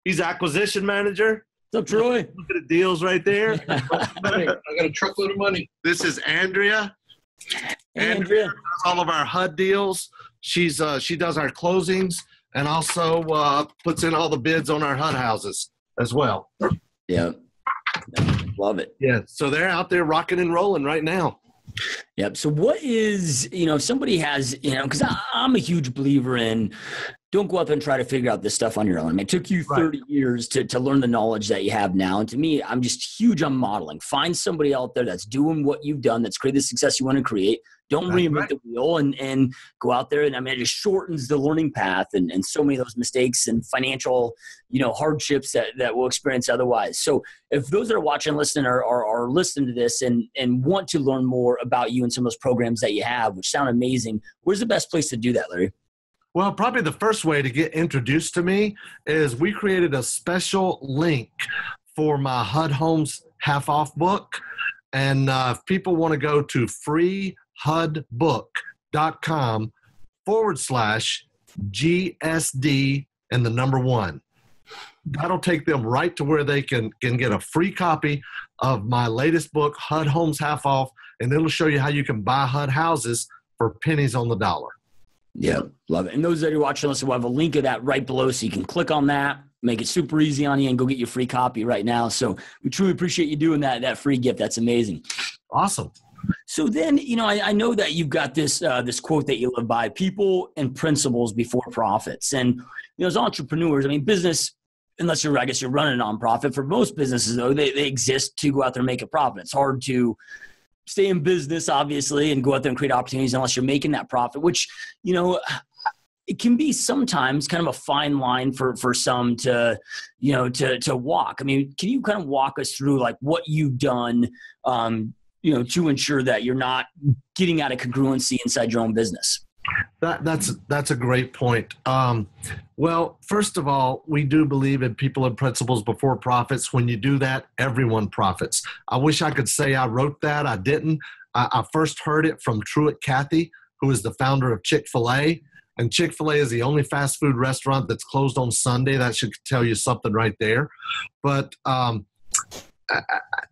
He's acquisition manager. What's up, Troy? Look at the deals right there. I got a truckload of money. This is Andrea. Andrea does all of our HUD deals. She does our closings and also puts in all the bids on our HUD houses as well. Yeah. Love it. Yeah. So they're out there rocking and rolling right now. Yep. So what is, if somebody has, because I'm a huge believer in don't go out there and try to figure out this stuff on your own. I mean, it took you 30 years to learn the knowledge that you have now. And to me, I'm just huge on modeling. Find somebody out there that's doing what you've done, that's created the success you want to create. Don't reinvent the wheel and go out there. And I mean, it just shortens the learning path and so many of those mistakes and financial, hardships that we'll experience otherwise. So if those that are watching, listening are listening to this and want to learn more about you and some of those programs that you have, which sound amazing, where's the best place to do that, Larry? Well, probably the first way to get introduced to me is we created a special link for my HUD Homes Half Off book. And if people want to go to freehudbook.com/GSD and the number 1. That'll take them right to where they can get a free copy of my latest book, HUD Homes Half Off, and it'll show you how you can buy HUD houses for pennies on the dollar. Yeah, love it. And those that are watching us, we'll have a link of that right below so you can click on that, make it super easy on you, and go get your free copy right now. So we truly appreciate you doing that free gift. That's amazing. Awesome. So then, I know that you've got this quote that you live by: people and principles before profits. And, as entrepreneurs, I mean, business, unless you're running a nonprofit, for most businesses, though, they exist to go out there and make a profit. It's hard to stay in business, obviously, and go out there and create opportunities unless you're making that profit, which, it can be sometimes kind of a fine line for some to walk. I mean, can you kind of walk us through like what you've done, to ensure that you're not getting out of congruency inside your own business? That's a great point. Well, first of all, we do believe in people and principles before profits. When you do that, everyone profits. I wish I could say I wrote that. I didn't. I first heard it from Truett Cathy, who is the founder of Chick-fil-A. And Chick-fil-A is the only fast food restaurant that's closed on Sunday. That should tell you something right there. But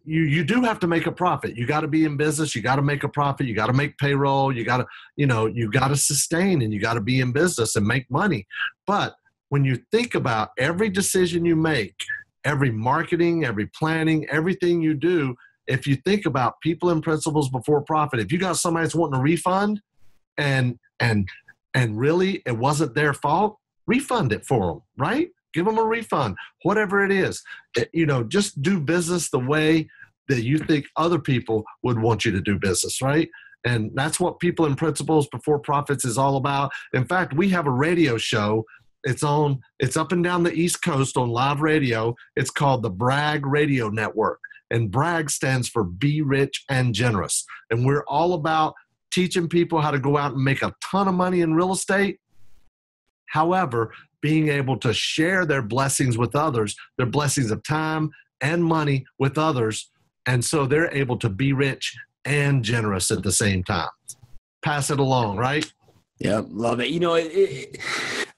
you do have to make a profit. You got to be in business. You got to make a profit. You got to make payroll. You got to, you got to sustain, and you got to be in business and make money. But when you think about every decision you make, every marketing, every planning, everything you do, if you think about people and principles before profit, if you got somebody that's wanting a refund and really it wasn't their fault, refund it for them, right? Give them a refund, whatever it is. Just do business the way that you think other people would want you to do business, right? And that's what People and Principles Before Profits is all about. In fact, we have a radio show. It's up and down the East Coast on live radio. It's called the Brag Radio Network. And Brag stands for Be Rich and Generous. And we're all about teaching people how to go out and make a ton of money in real estate. However, being able to share their blessings with others, their blessings of time and money with others. And so they're able to be rich and generous at the same time. Pass it along, right? Yeah, love it.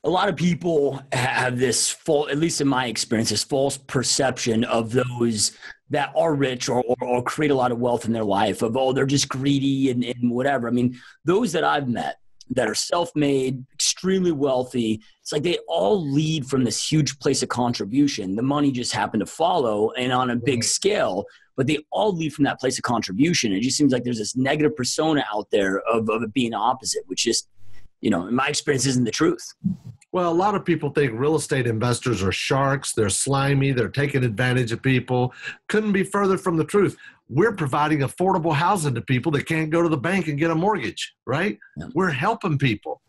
A lot of people have this false, at least in my experience, this false perception of those that are rich or create a lot of wealth in their life of, they're just greedy and whatever. I mean, those that I've met that are self-made, extremely wealthy, it's like they all lead from this huge place of contribution. The money just happened to follow and on a big scale, but they all lead from that place of contribution. It just seems like there's this negative persona out there of it being opposite, which just, in my experience, isn't the truth. Well, a lot of people think real estate investors are sharks. They're slimy. They're taking advantage of people. Couldn't be further from the truth. We're providing affordable housing to people that can't go to the bank and get a mortgage, right? Yeah. We're helping people,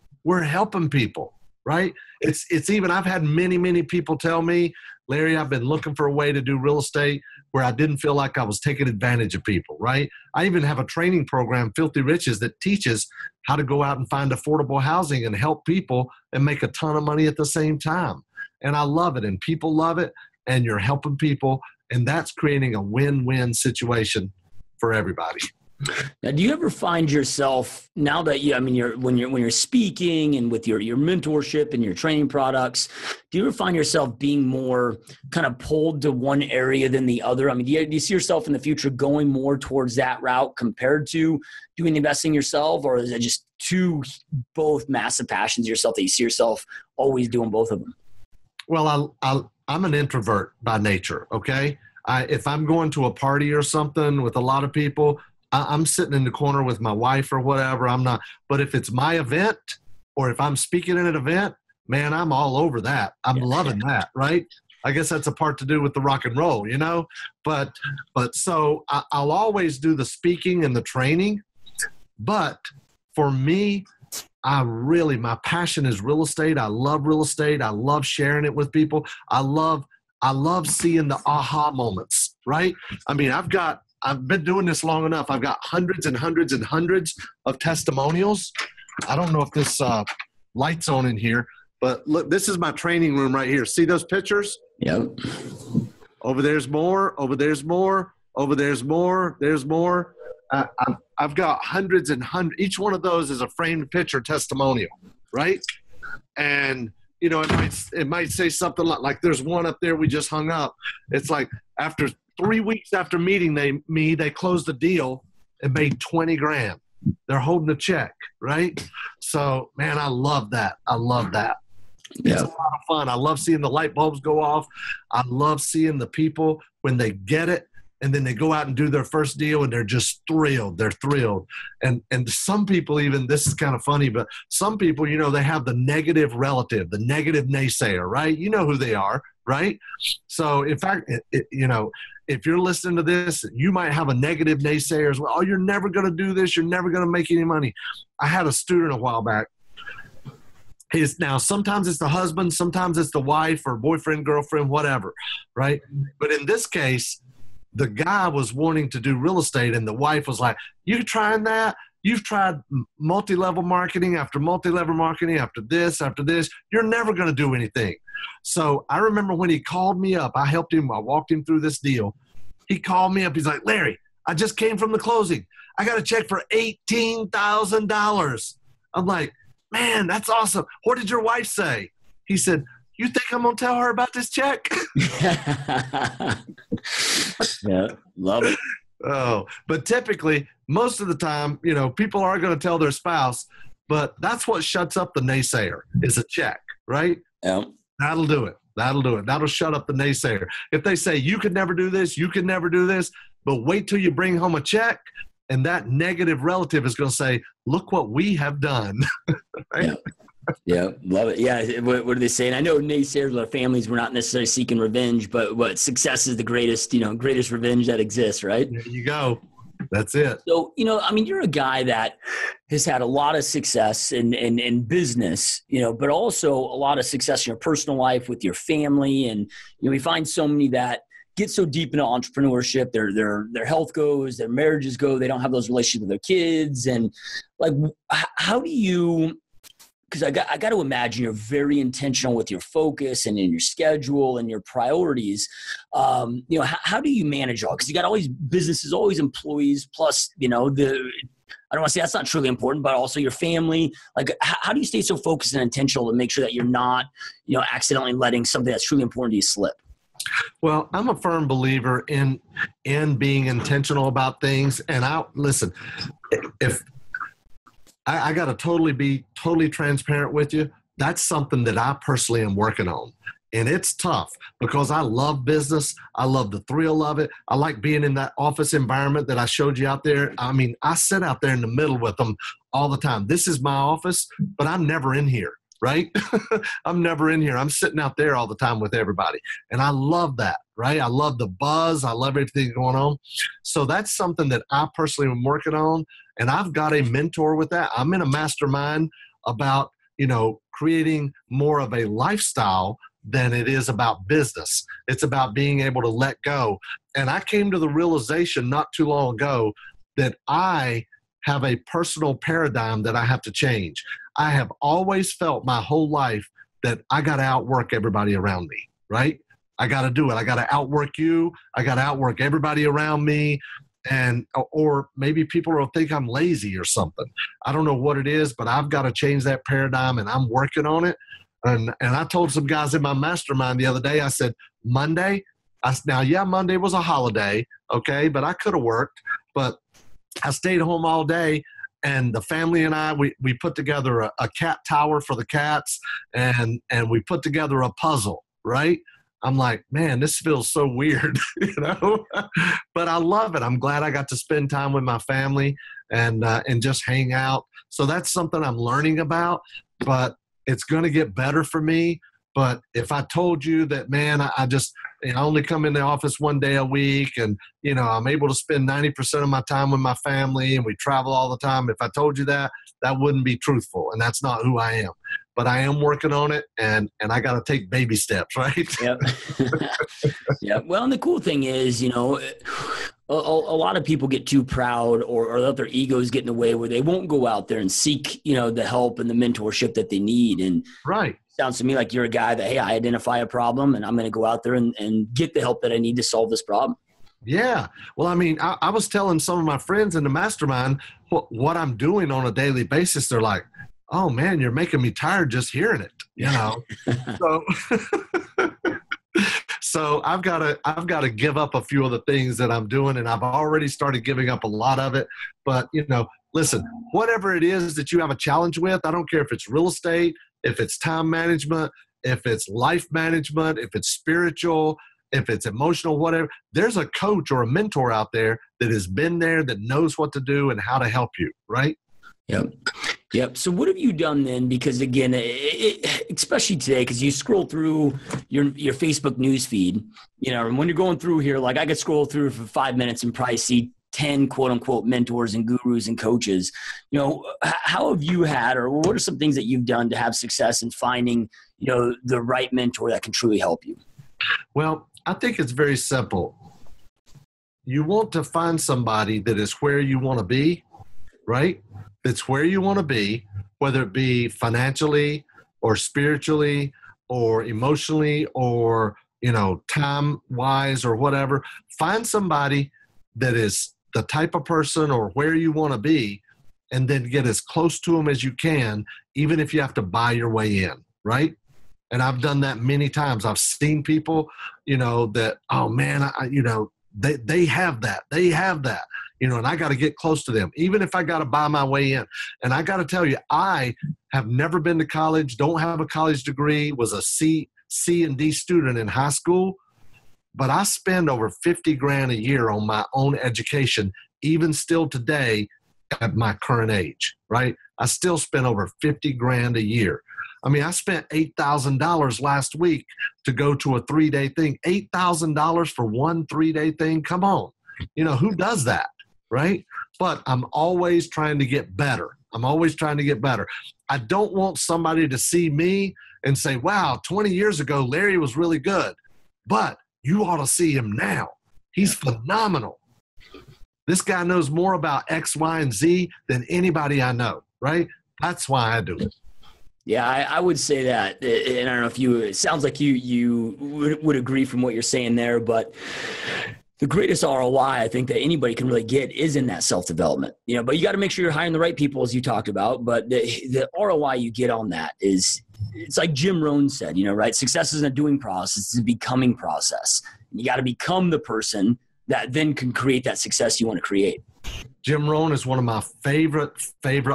right? It's even, I've had many, many people tell me, Larry, I've been looking for a way to do real estate where I didn't feel like I was taking advantage of people, right? I even have a training program, Filthy Riches, that teaches how to go out and find affordable housing and help people and make a ton of money at the same time. And I love it, and people love it, and you're helping people, and that's creating a win-win situation for everybody. Now, do you ever find yourself, now that when you're speaking and with your mentorship and your training products, do you ever find yourself being more kind of pulled to one area than the other? I mean, do you see yourself in the future going more towards that route compared to doing investing yourself, or is it just both massive passions yourself that you see yourself always doing both of them? Well, I'm an introvert by nature. Okay, if I'm going to a party or something with a lot of people, I'm sitting in the corner with my wife or whatever. I'm not. But if it's my event or if I'm speaking at an event, man, I'm all over that. I'm loving that, right? I guess that's a part to do with the rock and roll, But so I'll always do the speaking and the training. But for me, my passion is real estate. I love real estate. I love sharing it with people. I love seeing the aha moments, right? I mean, I've been doing this long enough. I've got hundreds and hundreds and hundreds of testimonials. I don't know if this light's on in here, but look, this is my training room right here. See those pictures? Yep. Over there's more. Over there's more. Over there's more. There's more. I've got hundreds and hundreds. Each one of those is a framed picture testimonial, right? And it might say something like there's one up there we just hung up. It's like after 3 weeks after meeting they closed the deal and made $20,000. They're holding the check, right? So, man, I love that. Yeah. It's a lot of fun. I love seeing the light bulbs go off. I love seeing the people when they get it and then they go out and do their first deal and they're just thrilled. They're thrilled. And some people even, this is kind of funny, but some people, they have the negative relative, the negative naysayer, right? You know who they are, right? So, in fact, if you're listening to this, you might have a negative naysayer as well. Oh, you're never going to do this. You're never going to make any money. I had a student a while back. Now, sometimes it's the husband, sometimes it's the wife or boyfriend, girlfriend, whatever, right? But in this case, the guy was wanting to do real estate and the wife was like, you trying that? You've tried multi-level marketing after multi-level marketing after this. You're never going to do anything. So I remember when he called me up, I helped him. I walked him through this deal. He called me up. He's like, Larry, I just came from the closing. I got a check for $18,000. I'm like, man, that's awesome. What did your wife say? He said, You think I'm going to tell her about this check? Yeah, love it. Oh, but typically, most of the time, people are going to tell their spouse, but that's what shuts up the naysayer is a check, right? Yeah. That'll do it. That'll shut up the naysayer. If they say, you could never do this, you could never do this, but wait till you bring home a check, and that negative relative is going to say, look what we have done. Right? Yeah. Yeah, love it. Yeah, what are they saying? I know naysayers with families, we're not necessarily seeking revenge, but success is the greatest revenge that exists, right? There you go. That's it. So, you're a guy that has had a lot of success in business, but also a lot of success in your personal life with your family. And, we find so many that get so deep into entrepreneurship, their health goes, their marriages go, they don't have those relationships with their kids. And like, how do you, because I got to imagine you're very intentional with your focus and in your schedule and your priorities. How do you manage all? Because you got all these businesses, all these employees, plus, I don't want to say that's not truly important, but also your family. Like, how do you stay so focused and intentional to make sure that you're not, accidentally letting something that's truly important to you slip? Well, I'm a firm believer in being intentional about things. And listen, if I got to be totally transparent with you. That's something that I personally am working on. And it's tough because I love business. I love the thrill of it. I like being in that office environment that I showed you out there. I sit out there in the middle with them all the time. This is my office, but I'm never in here, right? I'm never in here. I'm sitting out there all the time with everybody. And I love that, right? I love the buzz. I love everything going on. So that's something that I personally am working on. And I've got a mentor with that. I'm in a mastermind about, creating more of a lifestyle than it is about business. It's about being able to let go. And I came to the realization not too long ago that I have a personal paradigm that I have to change. I have always felt my whole life that I got to outwork everybody around me, right? I got to do it. I got to outwork you. I got to outwork everybody around me. Or maybe people will think I'm lazy or something. I don't know what it is, but I've got to change that paradigm, and I'm working on it. And I told some guys in my mastermind the other day, I said, Monday was a holiday, okay, but I could have worked, but I stayed home all day. And the family and I, we put together a cat tower for the cats, and we put together a puzzle, right? I'm like, man, this feels so weird, but I love it. I'm glad I got to spend time with my family and just hang out. So that's something I'm learning about, but it's going to get better for me. But if I told you that, man, I just only come in the office one day a week and, I'm able to spend 90% of my time with my family and we travel all the time. If I told you that wouldn't be truthful. And that's not who I am. But I am working on it, and I got to take baby steps, right? Yep. Yeah. Well, and the cool thing is, a lot of people get too proud or let their egos get in the way where they won't go out there and seek, the help and the mentorship that they need. And right. Sounds to me like you're a guy that, hey, I identify a problem and I'm going to go out there and get the help that I need to solve this problem. Yeah. Well, I was telling some of my friends in the mastermind what I'm doing on a daily basis. They're like, oh man, you're making me tired just hearing it, So I've got to give up a few of the things that I'm doing, and I've already started giving up a lot of it. But, listen, whatever it is that you have a challenge with, I don't care if it's real estate, if it's time management, if it's life management, if it's spiritual, if it's emotional, whatever, there's a coach or a mentor out there that has been there, that knows what to do and how to help you, right? Yep. So what have you done then? Because again, especially today, because you scroll through your Facebook news feed, and when you're going through here, like I could scroll through for 5 minutes and probably see 10 quote unquote mentors and gurus and coaches. How have you had, or what are some things that you've done to have success in finding, the right mentor that can truly help you? Well, I think it's very simple. You want to find somebody that is where you want to be, right? That's where you want to be, whether it be financially or spiritually or emotionally or, time-wise or whatever. Find somebody that is the type of person or where you want to be, and then get as close to them as you can, even if you have to buy your way in, right? And I've done that many times. I've seen people, that, oh man, they have that. They have that, and I got to get close to them, even if I got to buy my way in. And I got to tell you, I have never been to college, don't have a college degree, was a C and D student in high school, but I spend over $50,000 a year on my own education, even still today at my current age, right? I still spend over $50,000 a year. I mean, I spent $8,000 last week to go to a 3-day thing. $8,000 for one 3-day thing? Come on. Who does that, right? But I'm always trying to get better. I don't want somebody to see me and say, wow, 20 years ago, Larry was really good. But you ought to see him now. He's phenomenal. This guy knows more about X, Y, and Z than anybody I know, right? That's why I do it. Yeah, I would say that, and I don't know if it sounds like you would agree from what you're saying there, but the greatest ROI I think that anybody can really get is in that self-development, but you got to make sure you're hiring the right people, as you talked about, but the ROI you get on that it's like Jim Rohn said, right? Success isn't a doing process, it's a becoming process. You got to become the person that then can create that success you want to create. Jim Rohn is one of my favorite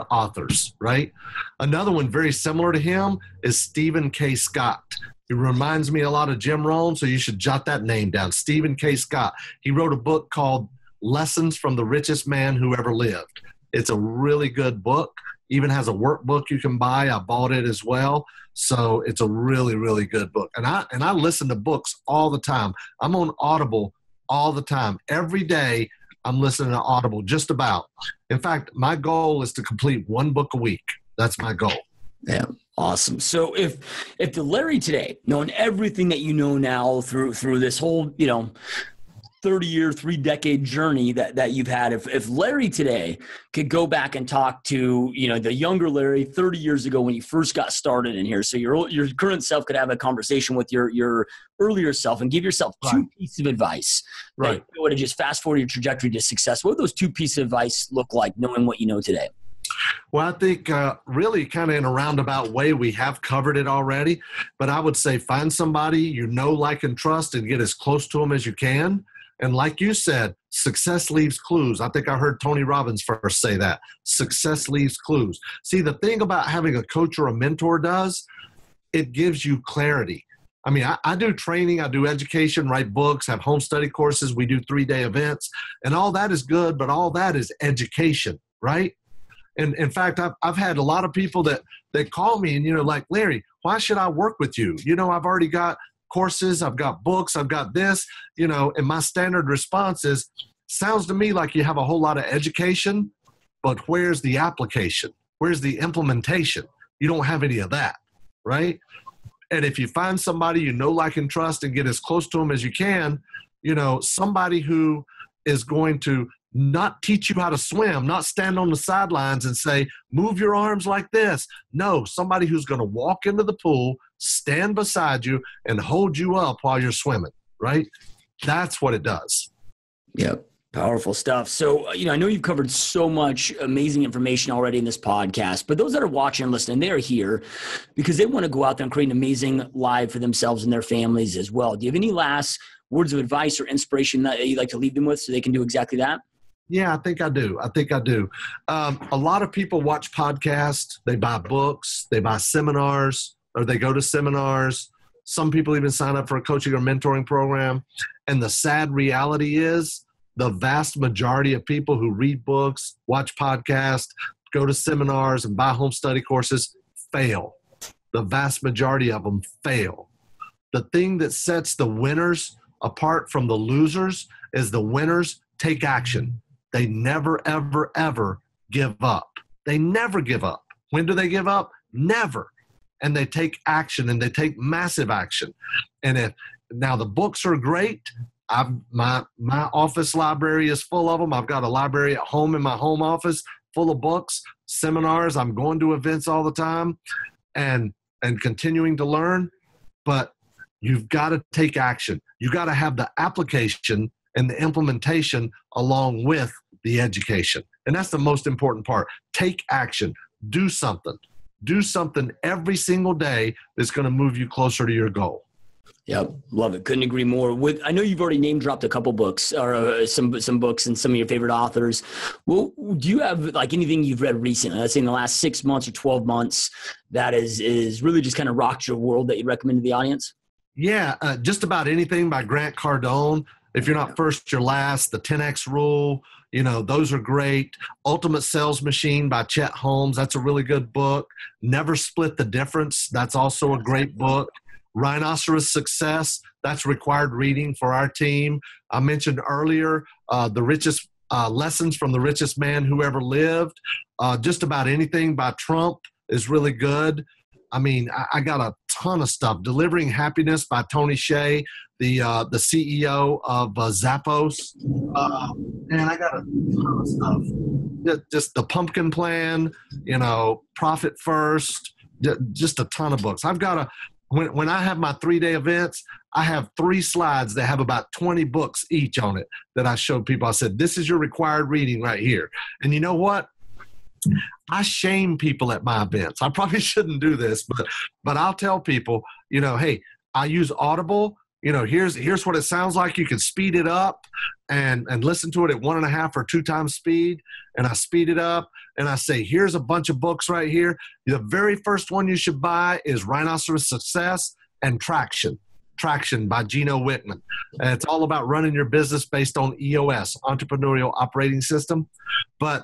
authors, right? Another one very similar to him is Stephen K. Scott. He reminds me a lot of Jim Rohn, so you should jot that name down, Stephen K. Scott. He wrote a book called Lessons from the Richest Man Who Ever Lived. It's a really good book. Even has a workbook you can buy. I bought it as well. So it's a really, really good book. And I listen to books all the time. I'm on Audible all the time. Every day I'm listening to Audible just about. In fact, my goal is to complete one book a week. That's my goal. Yeah. Awesome. So if the Larry today, knowing everything that you know now through this whole, 30-year, 3-decade journey that you've had, if Larry today could go back and talk to, the younger Larry 30 years ago when you first got started in here, so your current self could have a conversation with your earlier self and give yourself two pieces of advice. Right. That would have just fast forward your trajectory to success. What would those two pieces of advice look like, knowing what you know today? Well, I think really kind of in a roundabout way, we have covered it already. But I would say find somebody like, and trust and get as close to them as you can. And like you said, success leaves clues. I think I heard Tony Robbins first say that. Success leaves clues. See, the thing about having a coach or a mentor it gives you clarity. I mean, I do training, I do education, write books, have home study courses. We do 3-day events. And all that is good, but all that is education, right? And in fact, I've had a lot of people that call me and, like, Larry, why should I work with you? I've already got courses, I've got books, I've got this, and my standard response is, sounds to me like you have a whole lot of education, but where's the application? Where's the implementation? You don't have any of that, right? And if you find somebody like, and trust and get as close to them as you can, somebody who is going to not teach you how to swim, not stand on the sidelines and say, move your arms like this. No, somebody who's going to walk into the pool, stand beside you, and hold you up while you're swimming, right? That's what it does. Yep. Powerful stuff. So, I know you've covered so much amazing information already in this podcast, but those that are watching and listening, they're here because they want to go out there and create an amazing life for themselves and their families as well. Do you have any last words of advice or inspiration that you'd like to leave them with so they can do exactly that? Yeah, I think I do. A lot of people watch podcasts, they buy books, they buy seminars, or they go to seminars. Some people even sign up for a coaching or mentoring program. And the sad reality is the vast majority of people who read books, watch podcasts, go to seminars, and buy home study courses fail. The vast majority of them fail. The thing that sets the winners apart from the losers is the winners take action. They never, ever, ever give up. They never give up. When do they give up? Never. And they take action, and they take massive action. And now the books are great. My office library is full of them. I've got a library at home in my home office full of books, seminars. I'm going to events all the time and continuing to learn. But you've got to take action. You got to have the application and the implementation along with the education. And that's the most important part. Take action. Do something. Do something every single day that's going to move you closer to your goal. Yep, love it. Couldn't agree more. I know you've already name dropped a couple books or some books and some of your favorite authors. Well, do you have like anything you've read recently, let's say in the last 6 months or 12 months, that is really just kind of rocked your world that you recommend to the audience? Yeah, just about anything by Grant Cardone. If you're not first, you're last. The 10X Rule, those are great. Ultimate Sales Machine by Chet Holmes. That's a really good book. Never Split the Difference. That's also a great book. Rhinoceros Success, that's required reading for our team. I mentioned earlier the richest lessons from the richest man who ever lived. Just about anything by Trump is really good. I mean, I got a ton of stuff. Delivering Happiness by Tony Hsieh, the CEO of Zappos. And I got a ton of stuff. Just The Pumpkin Plan, Profit First, just a ton of books. I've got when I have my 3-day events, I have 3 slides that have about 20 books each on it that I show people. I said, this is your required reading right here. And you know what? I shame people at my events. I probably shouldn't do this, but I'll tell people, hey, I use Audible. Here's what it sounds like. You can speed it up and listen to it at 1.5 or 2 times speed. And I speed it up and I say, here's a bunch of books right here. The very first one you should buy is Rhinoceros Success and Traction by Gino Wickman. And it's all about running your business based on EOS, Entrepreneurial Operating System. But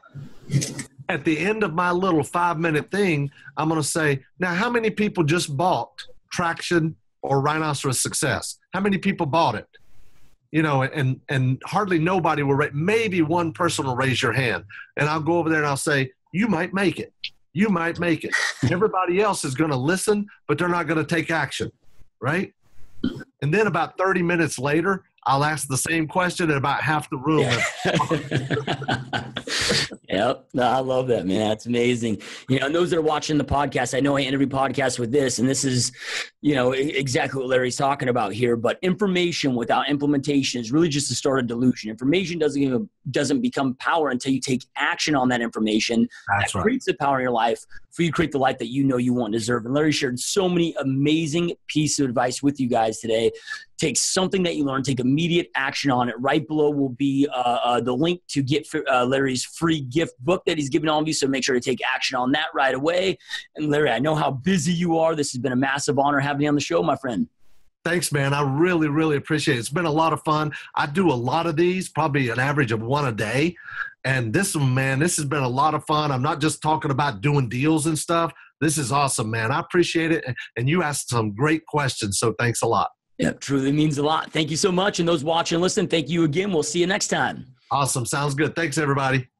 at the end of my little 5-minute thing, I'm going to say, now how many people just bought Traction or Rhinoceros Success? How many people bought it? And hardly nobody will maybe one person will raise your hand. And I'll go over there and I'll say, you might make it. You might make it. Everybody else is going to listen, but they're not going to take action, right? And then about 30 minutes later, I'll ask the same question and about half the room. Yep. No, I love that, man. That's amazing. And those that are watching the podcast, I know I end every podcast with this, and this is, exactly what Larry's talking about here. But information without implementation is really just the start of delusion. Information doesn't become power until you take action on that information. That's right. Creates the power in your life for you to create the life that you know you want and deserve. And Larry shared so many amazing pieces of advice with you guys today. Take something that you learned, take immediate action on it. Right below will be the link to get Larry's free gift book that he's giving all of you. So make sure to take action on that right away. And Larry, I know how busy you are. This has been a massive honor having you on the show, my friend. Thanks, man. I really, really appreciate it. It's been a lot of fun. I do a lot of these, probably an average of 1 a day. And this one, man, this has been a lot of fun. I'm not just talking about doing deals and stuff. This is awesome, man. I appreciate it. And you asked some great questions, so thanks a lot. Yeah, truly means a lot. Thank you so much. And those watching and listening, thank you again. We'll see you next time. Awesome. Sounds good. Thanks, everybody.